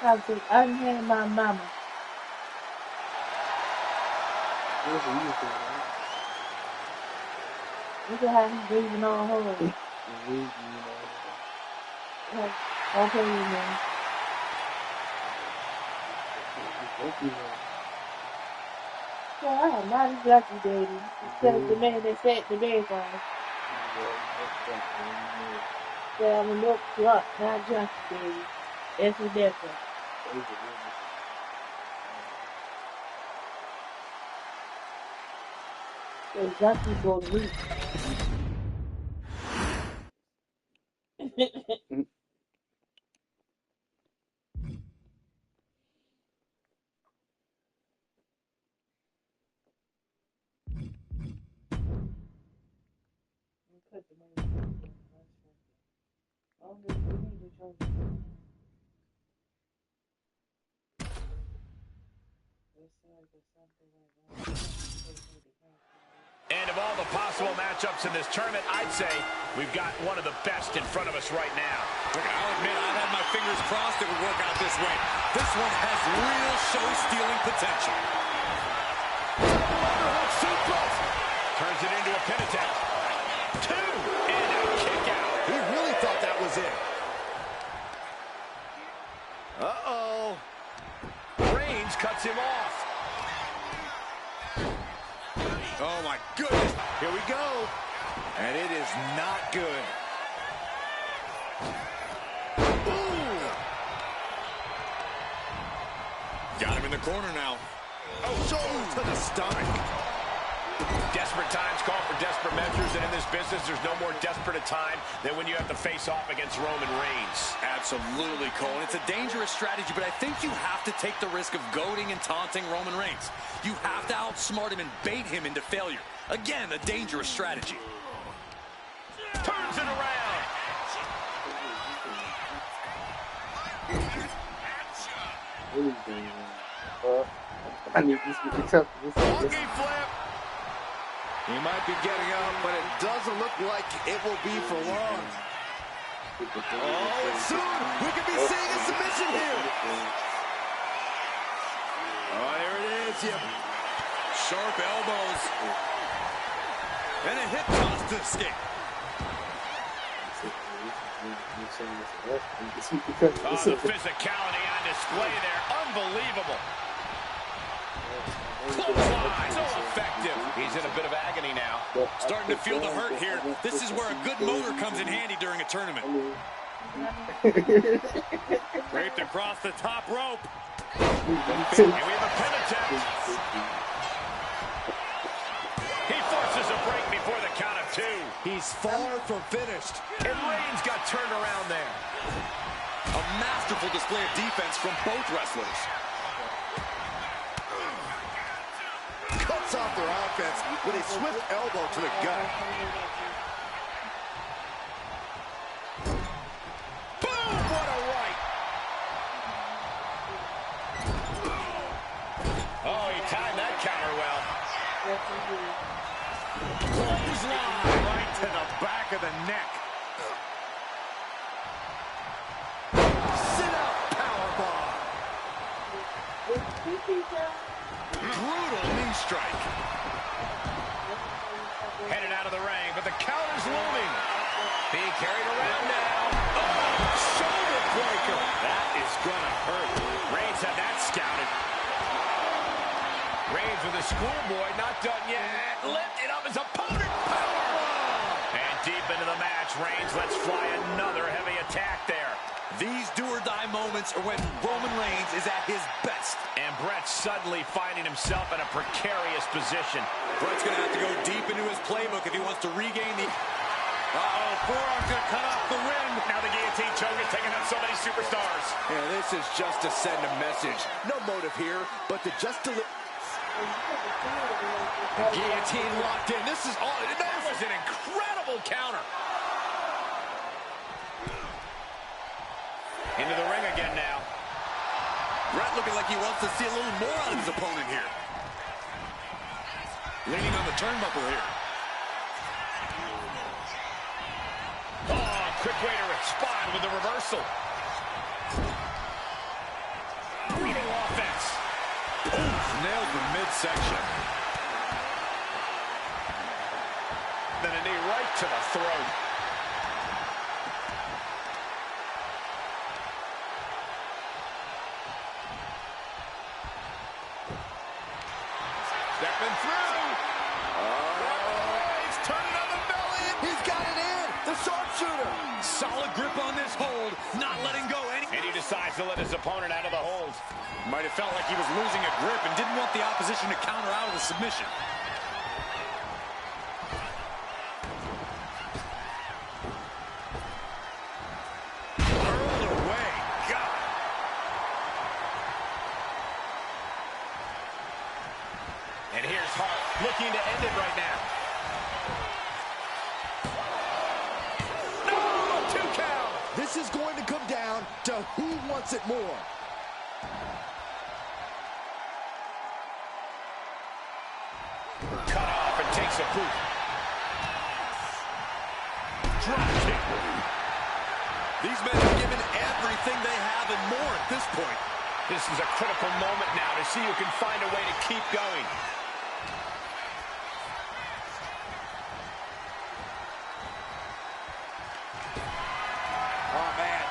how to unhand my mama. Look at how he's breathing on her. Okay, man. Yeah, I am not as lucky, baby. Instead of the man that sat the bed on. Yeah, I'm a milk truck, not junkie, baby. That's the difference. So junkies go to sleep. put the money in. And of all the possible matchups in this tournament, I'd say we've got one of the best in front of us right now. Look, I'll admit, I've had my fingers crossed it would work out this way. This one has real show-stealing potential. Turns it into a pin attempt. 2, and a kick out. He really thought that was it. Uh-oh. Reigns cuts him off. Oh, my goodness. Here we go. And it is not good. Ooh. Got him in the corner now. Oh, shoulder to the stomach. Desperate times call for desperate measures, and in this business, there's no more desperate a time than when you have to face off against Roman Reigns. Absolutely, Cole. It's a dangerous strategy, but I think you have to take the risk of goading and taunting Roman Reigns. You have to outsmart him and bait him into failure. Again, a dangerous strategy. Turns it around. I need this to be tough. Monkey flip. He might be getting up, but it doesn't look like it will be for long. Oh, and soon we could be seeing a submission here. Oh, there it is. Yep. Sharp elbows. And a hip toss to escape. Oh, the physicality on display there. Unbelievable. Clothesline, so effective. He's in a bit of agony now. Starting to feel the hurt here. This is where a good motor comes in handy during a tournament. Draped across the top rope. And we have a pin attempt. He forces a break before the count of 2. He's far from finished. And Reigns got turned around there. A masterful display of defense from both wrestlers. Cuts off their offense with a swift elbow to the gut. Boom! What a right! Oh, he timed that counter well. Clothesline right to the back of the neck. Sit out powerbomb. Brutal knee strike. Headed out of the ring, but the counter's looming. Being carried around now. Oh, shoulder breaker. That is gonna hurt. Reigns had that scouted. Reigns with a schoolboy, not done yet. Lifted up his opponent. Powerbomb. And deep into the match, Reigns lets fly another heavy attack there. These do-or-die moments are when Roman Reigns is at his best. And Brett's suddenly finding himself in a precarious position. Brett's going to have to go deep into his playbook if he wants to regain the... Uh-oh, forearm's going to cut off the wind. Now the guillotine choke is taking out so many superstars. Yeah, this is just to send a message. No motive here, but to just deliver. The guillotine locked in. This is all. That was an incredible counter. Into the ring again now. Brett looking like he wants to see a little more out of his opponent here. Leaning on the turnbuckle here. Oh, quick way to respond with the reversal. Brutal offense. Oof, nailed the midsection. Then a knee right to the throat. Stepping through. He's turning on the belly. He's got it in. The sharpshooter. Solid grip on this hold. Not letting go any... And he decides to let his opponent out of the hold. Might have felt like he was losing a grip and didn't want the opposition to counter out of the submission. Hurled away. God. And here's Hart looking to end it right now. This is going to come down to who wants it more. Cut off and takes a boot. Drop kick. These men have given everything they have and more at this point. This is a critical moment now to see who can find a way to keep going. Oh, man.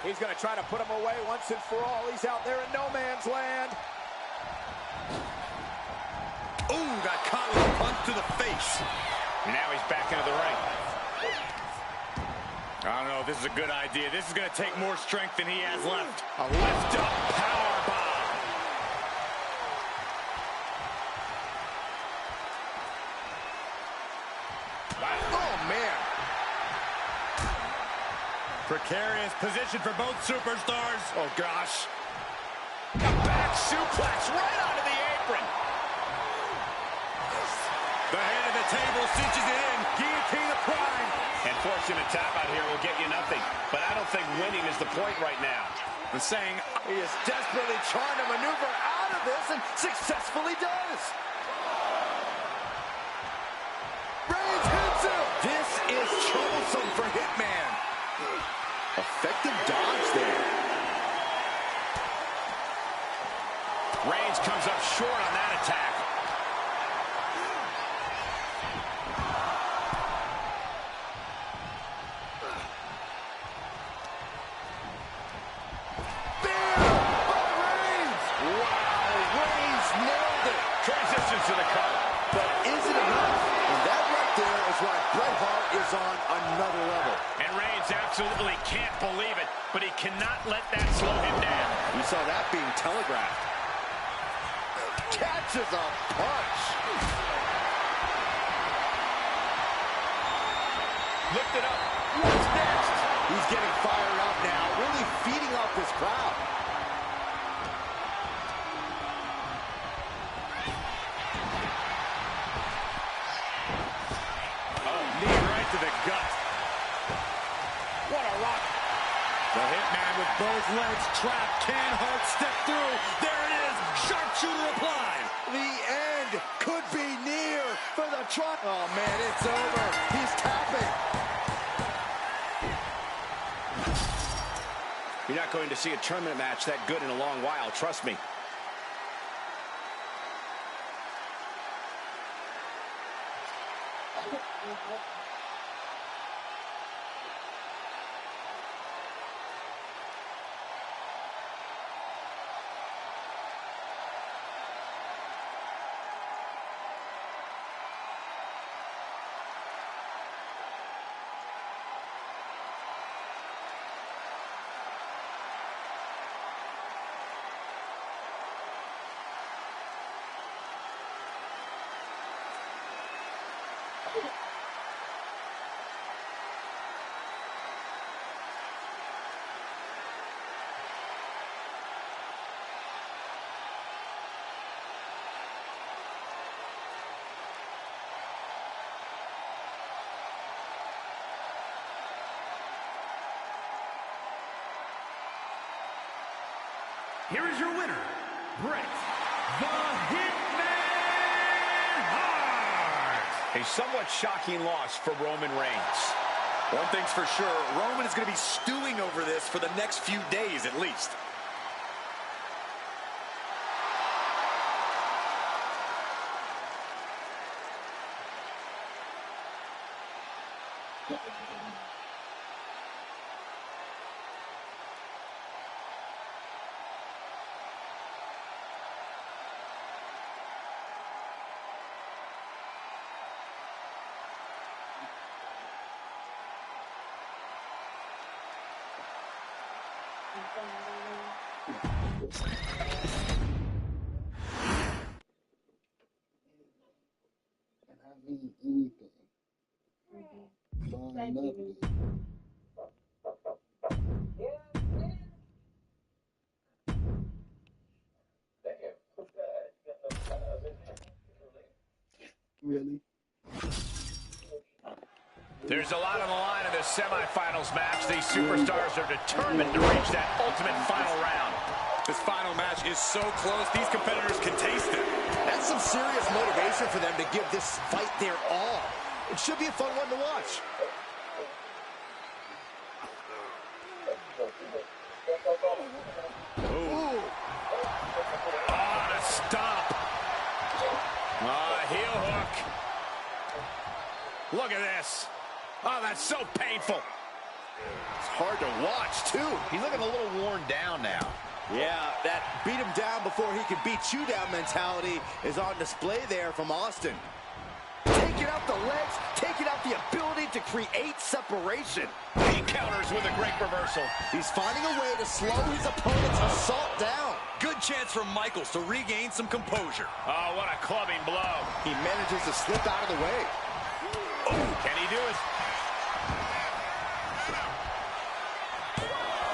He's going to try to put him away once and for all. He's out there in no man's land. Ooh, got caught with a punch to the face. Now he's back into the ring. I don't know if this is a good idea. This is going to take more strength than he has left. A lift-up powerbomb. Wow. Oh, man. Precarious position for both superstars. Oh, gosh. A back suplex right onto the apron. The head of the table cinches it in. Guillotine of prime. And forcing a tap out here will get you nothing. But I don't think winning is the point right now. The saying, He is desperately trying to maneuver out of this and successfully does. Reigns hits him. This is troublesome for Hitman. Effective dodge there. Reigns comes up short on that attack. Transitions to the cover. But is it enough? And that right there is why Bret Hart is on another level. And Reigns absolutely can't believe it, but he cannot let that slow him down. You saw that being telegraphed. Catches a punch. Lift it up. What's next? He's getting fired up now, really feeding off this crowd. knee right to the gut. What a rock. The Hitman with both legs trapped. Can Hart step through? There it is. Sharpshooter applied. The end could be near for the truck. Oh, man, it's over. He's tapping. You're not going to see a tournament match that good in a long while, trust me. Here is your winner, Bret the Hitman Hart. A somewhat shocking loss for Roman Reigns. One thing's for sure, Roman is going to be stewing over this for the next few days at least. And I mean anything. Buying nothing. Really? There's a lot on the line in this semifinals match. These superstars are determined to reach that ultimate final round. This final match is so close, these competitors can taste it. That's some serious motivation for them to give this fight their all. It should be a fun one to watch. Ooh. Oh, the stomp. Heel hook. Look at this. Oh, that's so painful. It's hard to watch, too. He's looking a little worn down now. Yeah, that beat him down before he could beat you down mentality is on display there from Austin. Taking out the legs, taking out the ability to create separation. He counters with a great reversal. He's finding a way to slow his opponent's assault down. Good chance for Michaels to regain some composure. Oh, what a clubbing blow. He manages to slip out of the way. Oh, can he do it?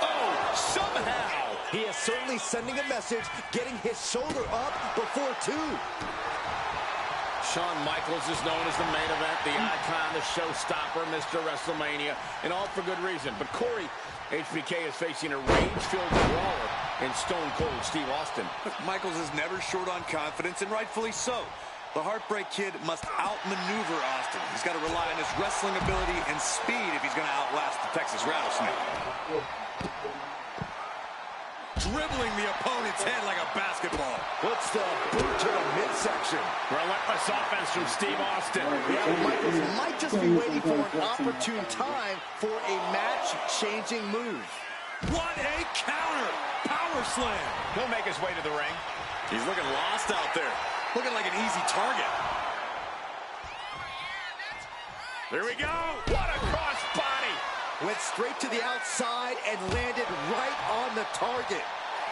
Oh, somehow. He is certainly sending a message, getting his shoulder up before two. Shawn Michaels is known as the main event, the icon, the showstopper, Mr. WrestleMania, and all for good reason. But Corey, HBK is facing a rage-filled brawler in Stone Cold Steve Austin. Michaels is never short on confidence, and rightfully so. The Heartbreak Kid must outmaneuver Austin. He's got to rely on his wrestling ability and speed if he's going to outlast the Texas Rattlesnake. Dribbling the opponent's head like a basketball. Puts the boot to the midsection. Relentless offense from Steve Austin. Yeah, Michaels might just be waiting for an opportune time for a match-changing move. What a counter! Power slam! He'll make his way to the ring. He's looking lost out there. Looking like an easy target. Here we go. What a cross body. Went straight to the outside and landed right on the target.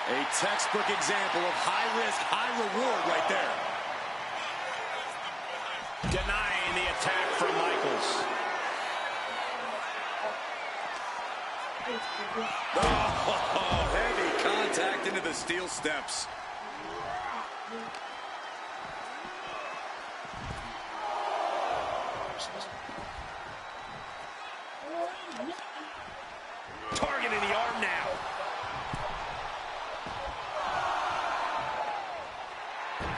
A textbook example of high risk, high reward right there. Denying the attack from Michaels. Oh, heavy contact into the steel steps. Targeting the arm now.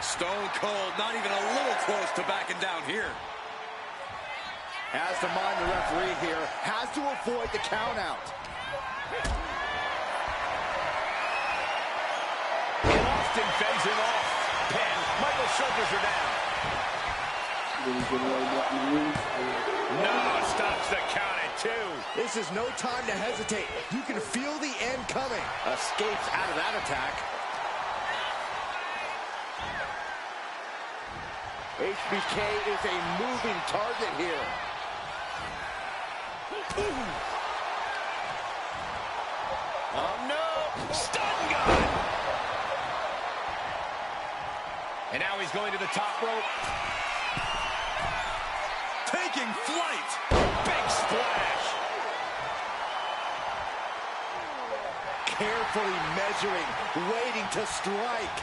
Stone Cold not even a little close to backing down here. Has to mind the referee here. Has to avoid the count out. And Austin fends him off. Pin. Michael's shoulders are down. No, stops the count at two. This is no time to hesitate. You can feel the end coming. Escapes out of that attack. HBK is a moving target here. Ooh. Oh, no. Stun gun. And now he's going to the top rope. Taking flight. Big splash. Carefully measuring, waiting to strike.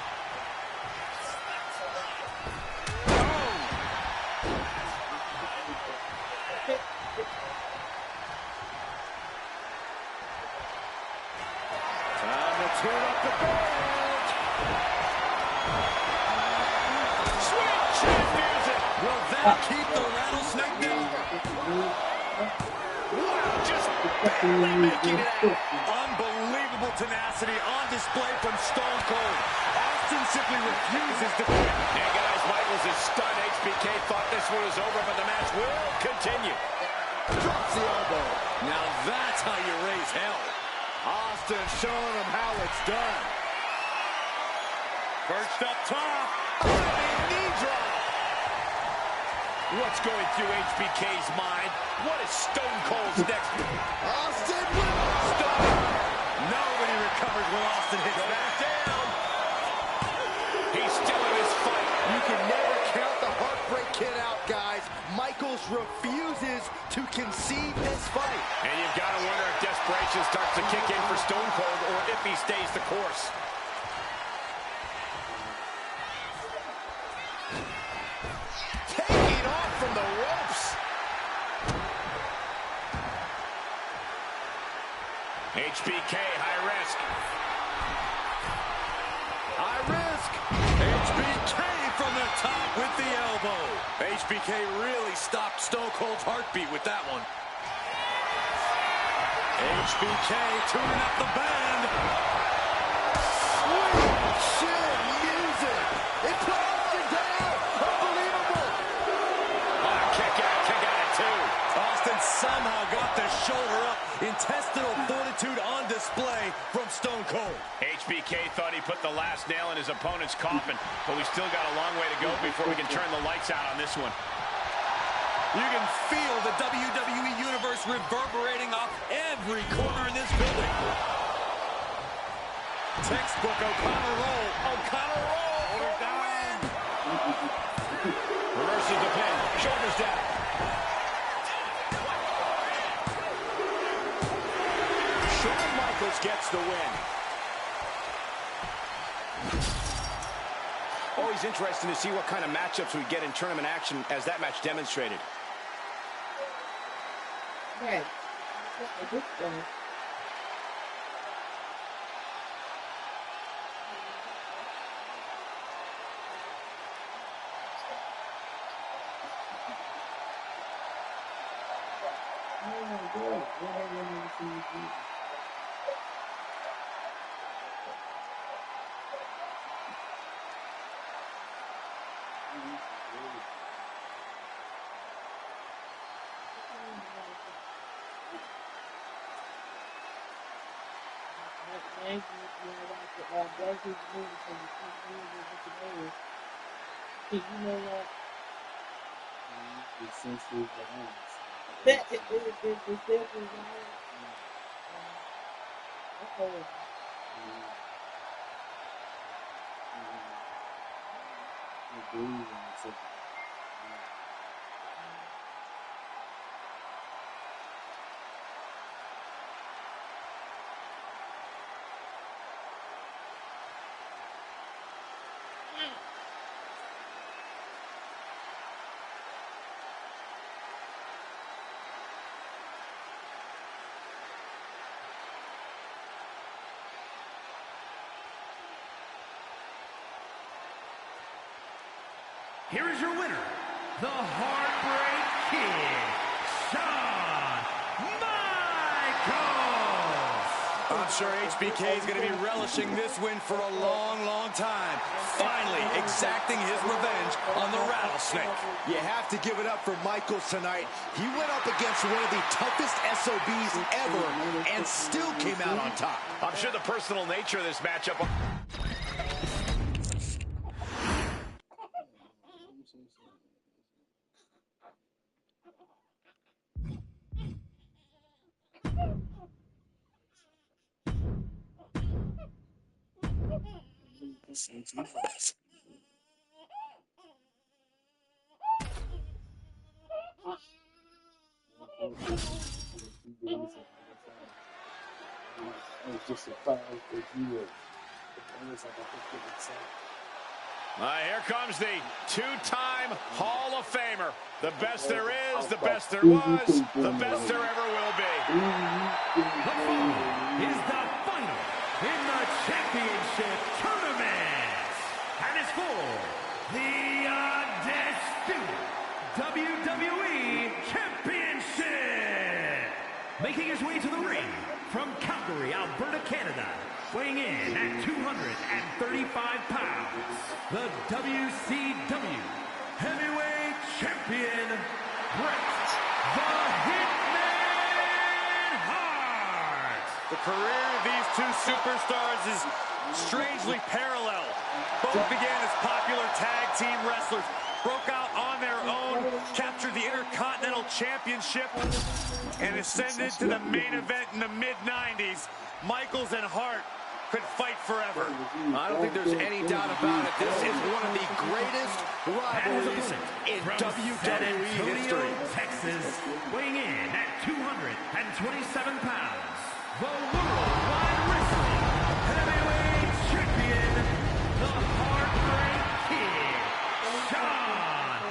Time to turn up the belt. Sweet chin music. Will that keep the rattlesnake down? Wow, just barely making it out. Unbelievable tenacity on display from Stone Cold. Austin simply refuses to quit. And guys, Michaels is stunned. HBK thought this one was over, but the match will continue. Drops the elbow. Now that's how you raise hell. Austin showing him how it's done. Perched up top. Knee drop. What's going through HBK's mind? What is Stone Cold's next move? Austin Stop. Nobody recovers when Austin hits back down. He's still in his fight. You can never count the Heartbreak Kid out, guys. Michaels refuses to concede this fight. And you've got to wonder if desperation starts to kick in for Stone Cold or if he stays the course. Taking HBK, high risk. High risk. HBK from the top with the elbow. HBK really stopped Stone Cold's heartbeat with that one. HBK tuning up the band. Sweet chin music. It put Austin down. Unbelievable. Kick out too. Austin somehow got the shoulder up. Intestinal fortitude on display from Stone Cold. HBK thought he put the last nail in his opponent's coffin, but we still got a long way to go before we can turn the lights out on this one. You can feel the WWE Universe reverberating off every corner in this building. Textbook O'Connor roll. O'Connor roll. Hold her down. Reverses the pin. Shoulders down. Shawn Michaels gets the win. Always interesting to see what kind of matchups we get in tournament action, as that match demonstrated. Right. This one. You know what? It's sensitive balance. That is definitely right. Okay. I believe in it. Here is your winner, the Heartbreak Kid, Shawn Michaels. I'm sure HBK is going to be relishing this win for a long, long time. Finally exacting his revenge on the Rattlesnake. You have to give it up for Michaels tonight. He went up against one of the toughest SOBs ever and still came out on top. I'm sure the personal nature of this matchup. Just surprised that you were. Here comes the two-time Hall of Famer. The best there is, the best there was, the best there ever will be. The following is the final in the championship tournament. And it's for the undisputed WWE Championship. Making his way to the ring from Calgary, Alberta, Canada, weighing in at 235 pounds, the WCW Heavyweight Champion, Bret the Hitman Hart. The career of these two superstars is strangely parallel. Both began as popular tag team wrestlers, broke out on their own, captured the Intercontinental Championship, and ascended to the main event in the mid-90s. Michaels and Hart could fight forever. I don't think there's any doubt about it. This is one of the greatest rivalries in WWE history. Texas, weighing in at 227 pounds, the Worldwide Wrestling Heavyweight Champion, the Heartbreak Kid, Shawn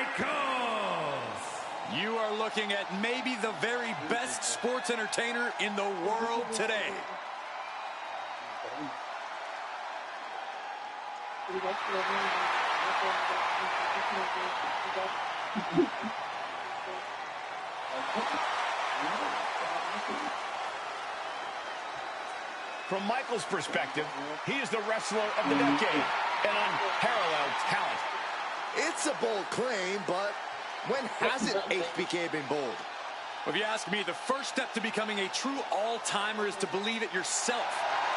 Michaels. You are looking looking at maybe the very best sports entertainer in the world today. From Michaels' perspective, he is the wrestler of the decade, an unparalleled talent. It's a bold claim, but when hasn't HBK been bold? If you ask me, the first step to becoming a true all-timer is to believe it yourself.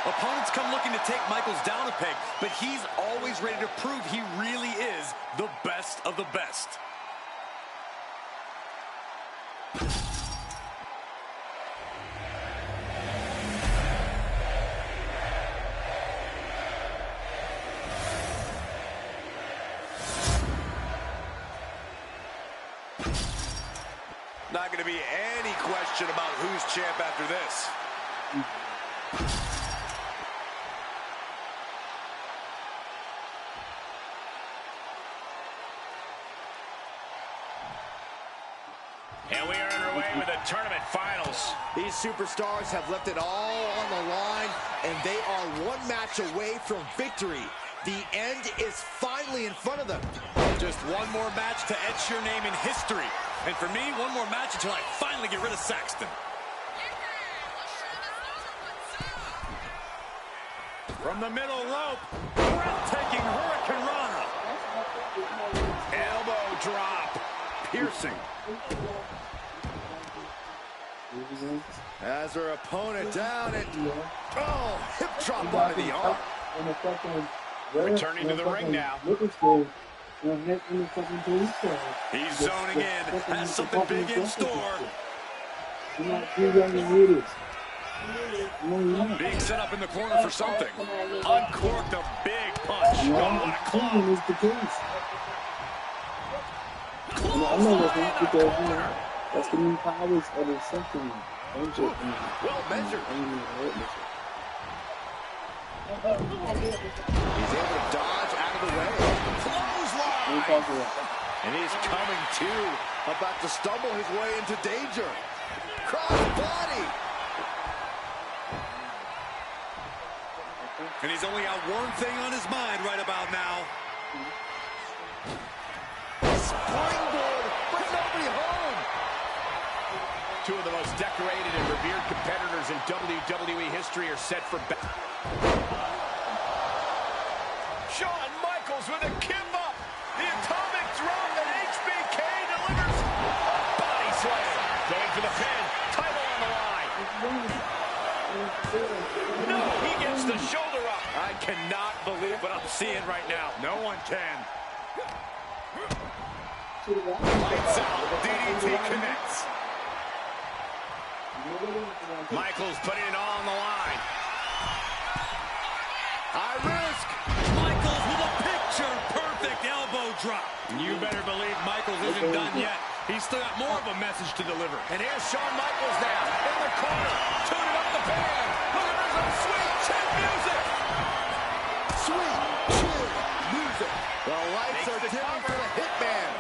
Opponents come looking to take Michaels down a peg, but he's always ready to prove he really is the best of the best. Not going to be any question about who's champ after this. And we are underway with the tournament finals. These superstars have left it all on the line, and they are one match away from victory. The end is finally in front of them. Just one more match to etch your name in history. And for me, one more match until I finally get rid of Saxton. From the middle rope, breathtaking Hurricane Rana. Elbow drop. Piercing. As her opponent down and hip drop onto the arm. Returning to the ring now. He's zoning in, has something big in store. Being set up in the corner for something. Uncorked a big punch. Oh, what a club. I know that's not because, that's the new powers of the second. Well measured. He's able to dodge out of the way. Clothesline! And he's coming to, about to stumble his way into danger. Cross body! And he's only got one thing on his mind right about now. Springboard, but nobody home! Two of the most decorated and revered competitors in WWE history are set for battle. Shawn Michaels with a kip-up. The atomic drop that HBK delivers. Body slam. Going for the pin. Title on the line. No, he gets the shoulder up. I cannot believe what I'm seeing right now. No one can. Lights out. DDT connects. Michaels putting it all on the line. High risk. Michaels with a picture-perfect elbow drop. You better believe Michaels isn't done yet. He's still got more of a message to deliver. And here's Shawn Michaels now in the corner, tuning up the band. Look at this some sweet chin music. Sweet chin music. The lights are dimming for the Hitman.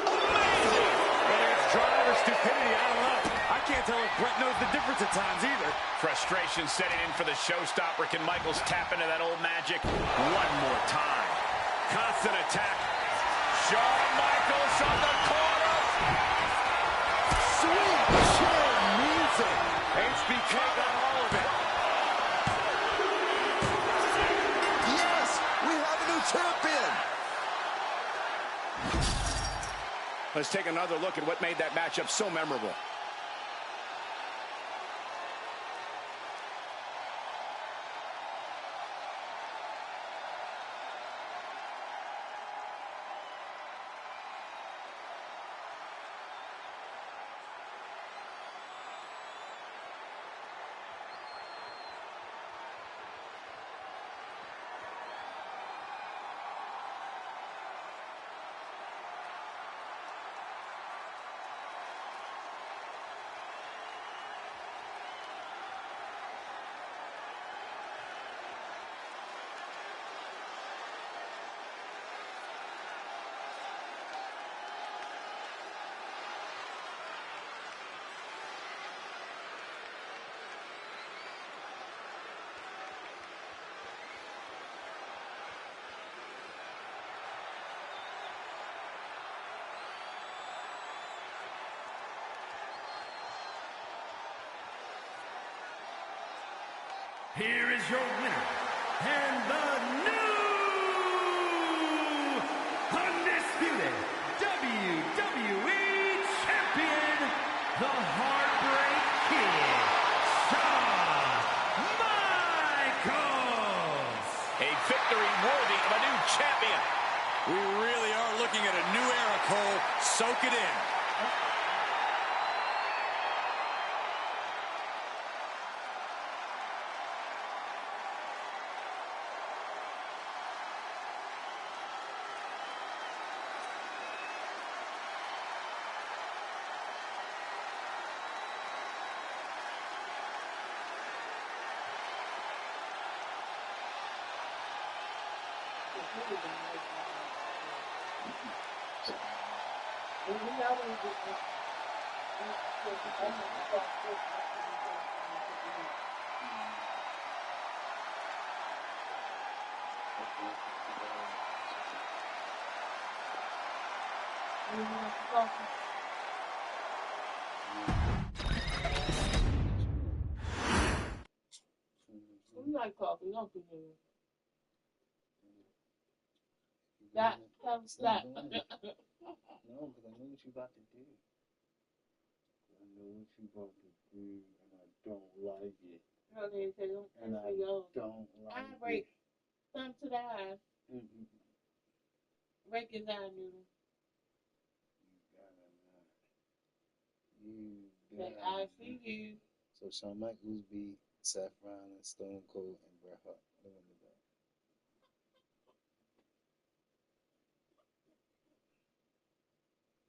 Amazing. Whether it's drive or stupidity, I don't know. I can't tell if Brett knows the difference at times either. Frustration setting in for the showstopper. Can Michaels tap into that old magic one more time? Constant attack. Shawn Michaels on the corner. Sweet chin music. HBK got all of it. Yes, we have a new champion. Let's take another look at what made that matchup so memorable. Here is your winner, and the new undisputed WWE Champion, the Heartbreak Kid, Shawn Michaels. A victory worthy of a new champion. We really are looking at a new era, Cole. Soak it in. You like coffee, don't you? That comes that. No, because I know what you about to do. I know what you about to do, and I don't like it. Okay, so And I don't like I break. it. Come to the eye. Break his eye, noodle. You Say, better I not. see you. So Shawn Michaels beat Seth Rollins, Stone Cold, and Bret Hart. They won the belt.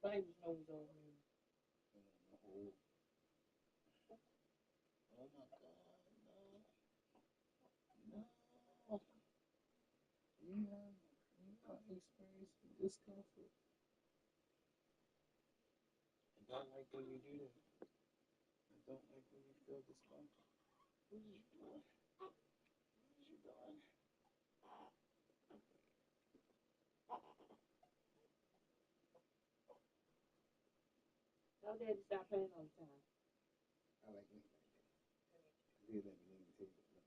Baby knows over here. Oh my God, no. You have experienced discomfort. I don't like when you do that. I don't like when you feel discomfort. What are you doing? What are you doing? Tell Daddy stop playing all the time. I like me like that. He let me leave the table.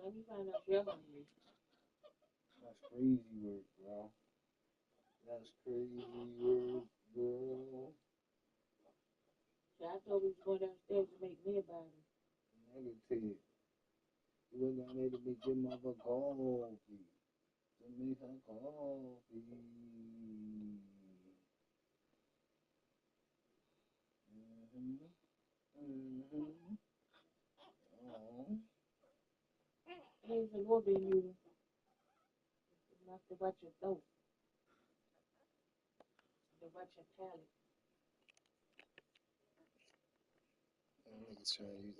Let me find out you're hungry. That's crazy work, bro. That's crazy work, bro. I told him to go downstairs to make me a bottle. Negative. You went down there to make your mother coffee. To make her coffee. Oh. Here's a little bit, noodle. Enough to wet your throat. To wet your palate. Niggas trying to use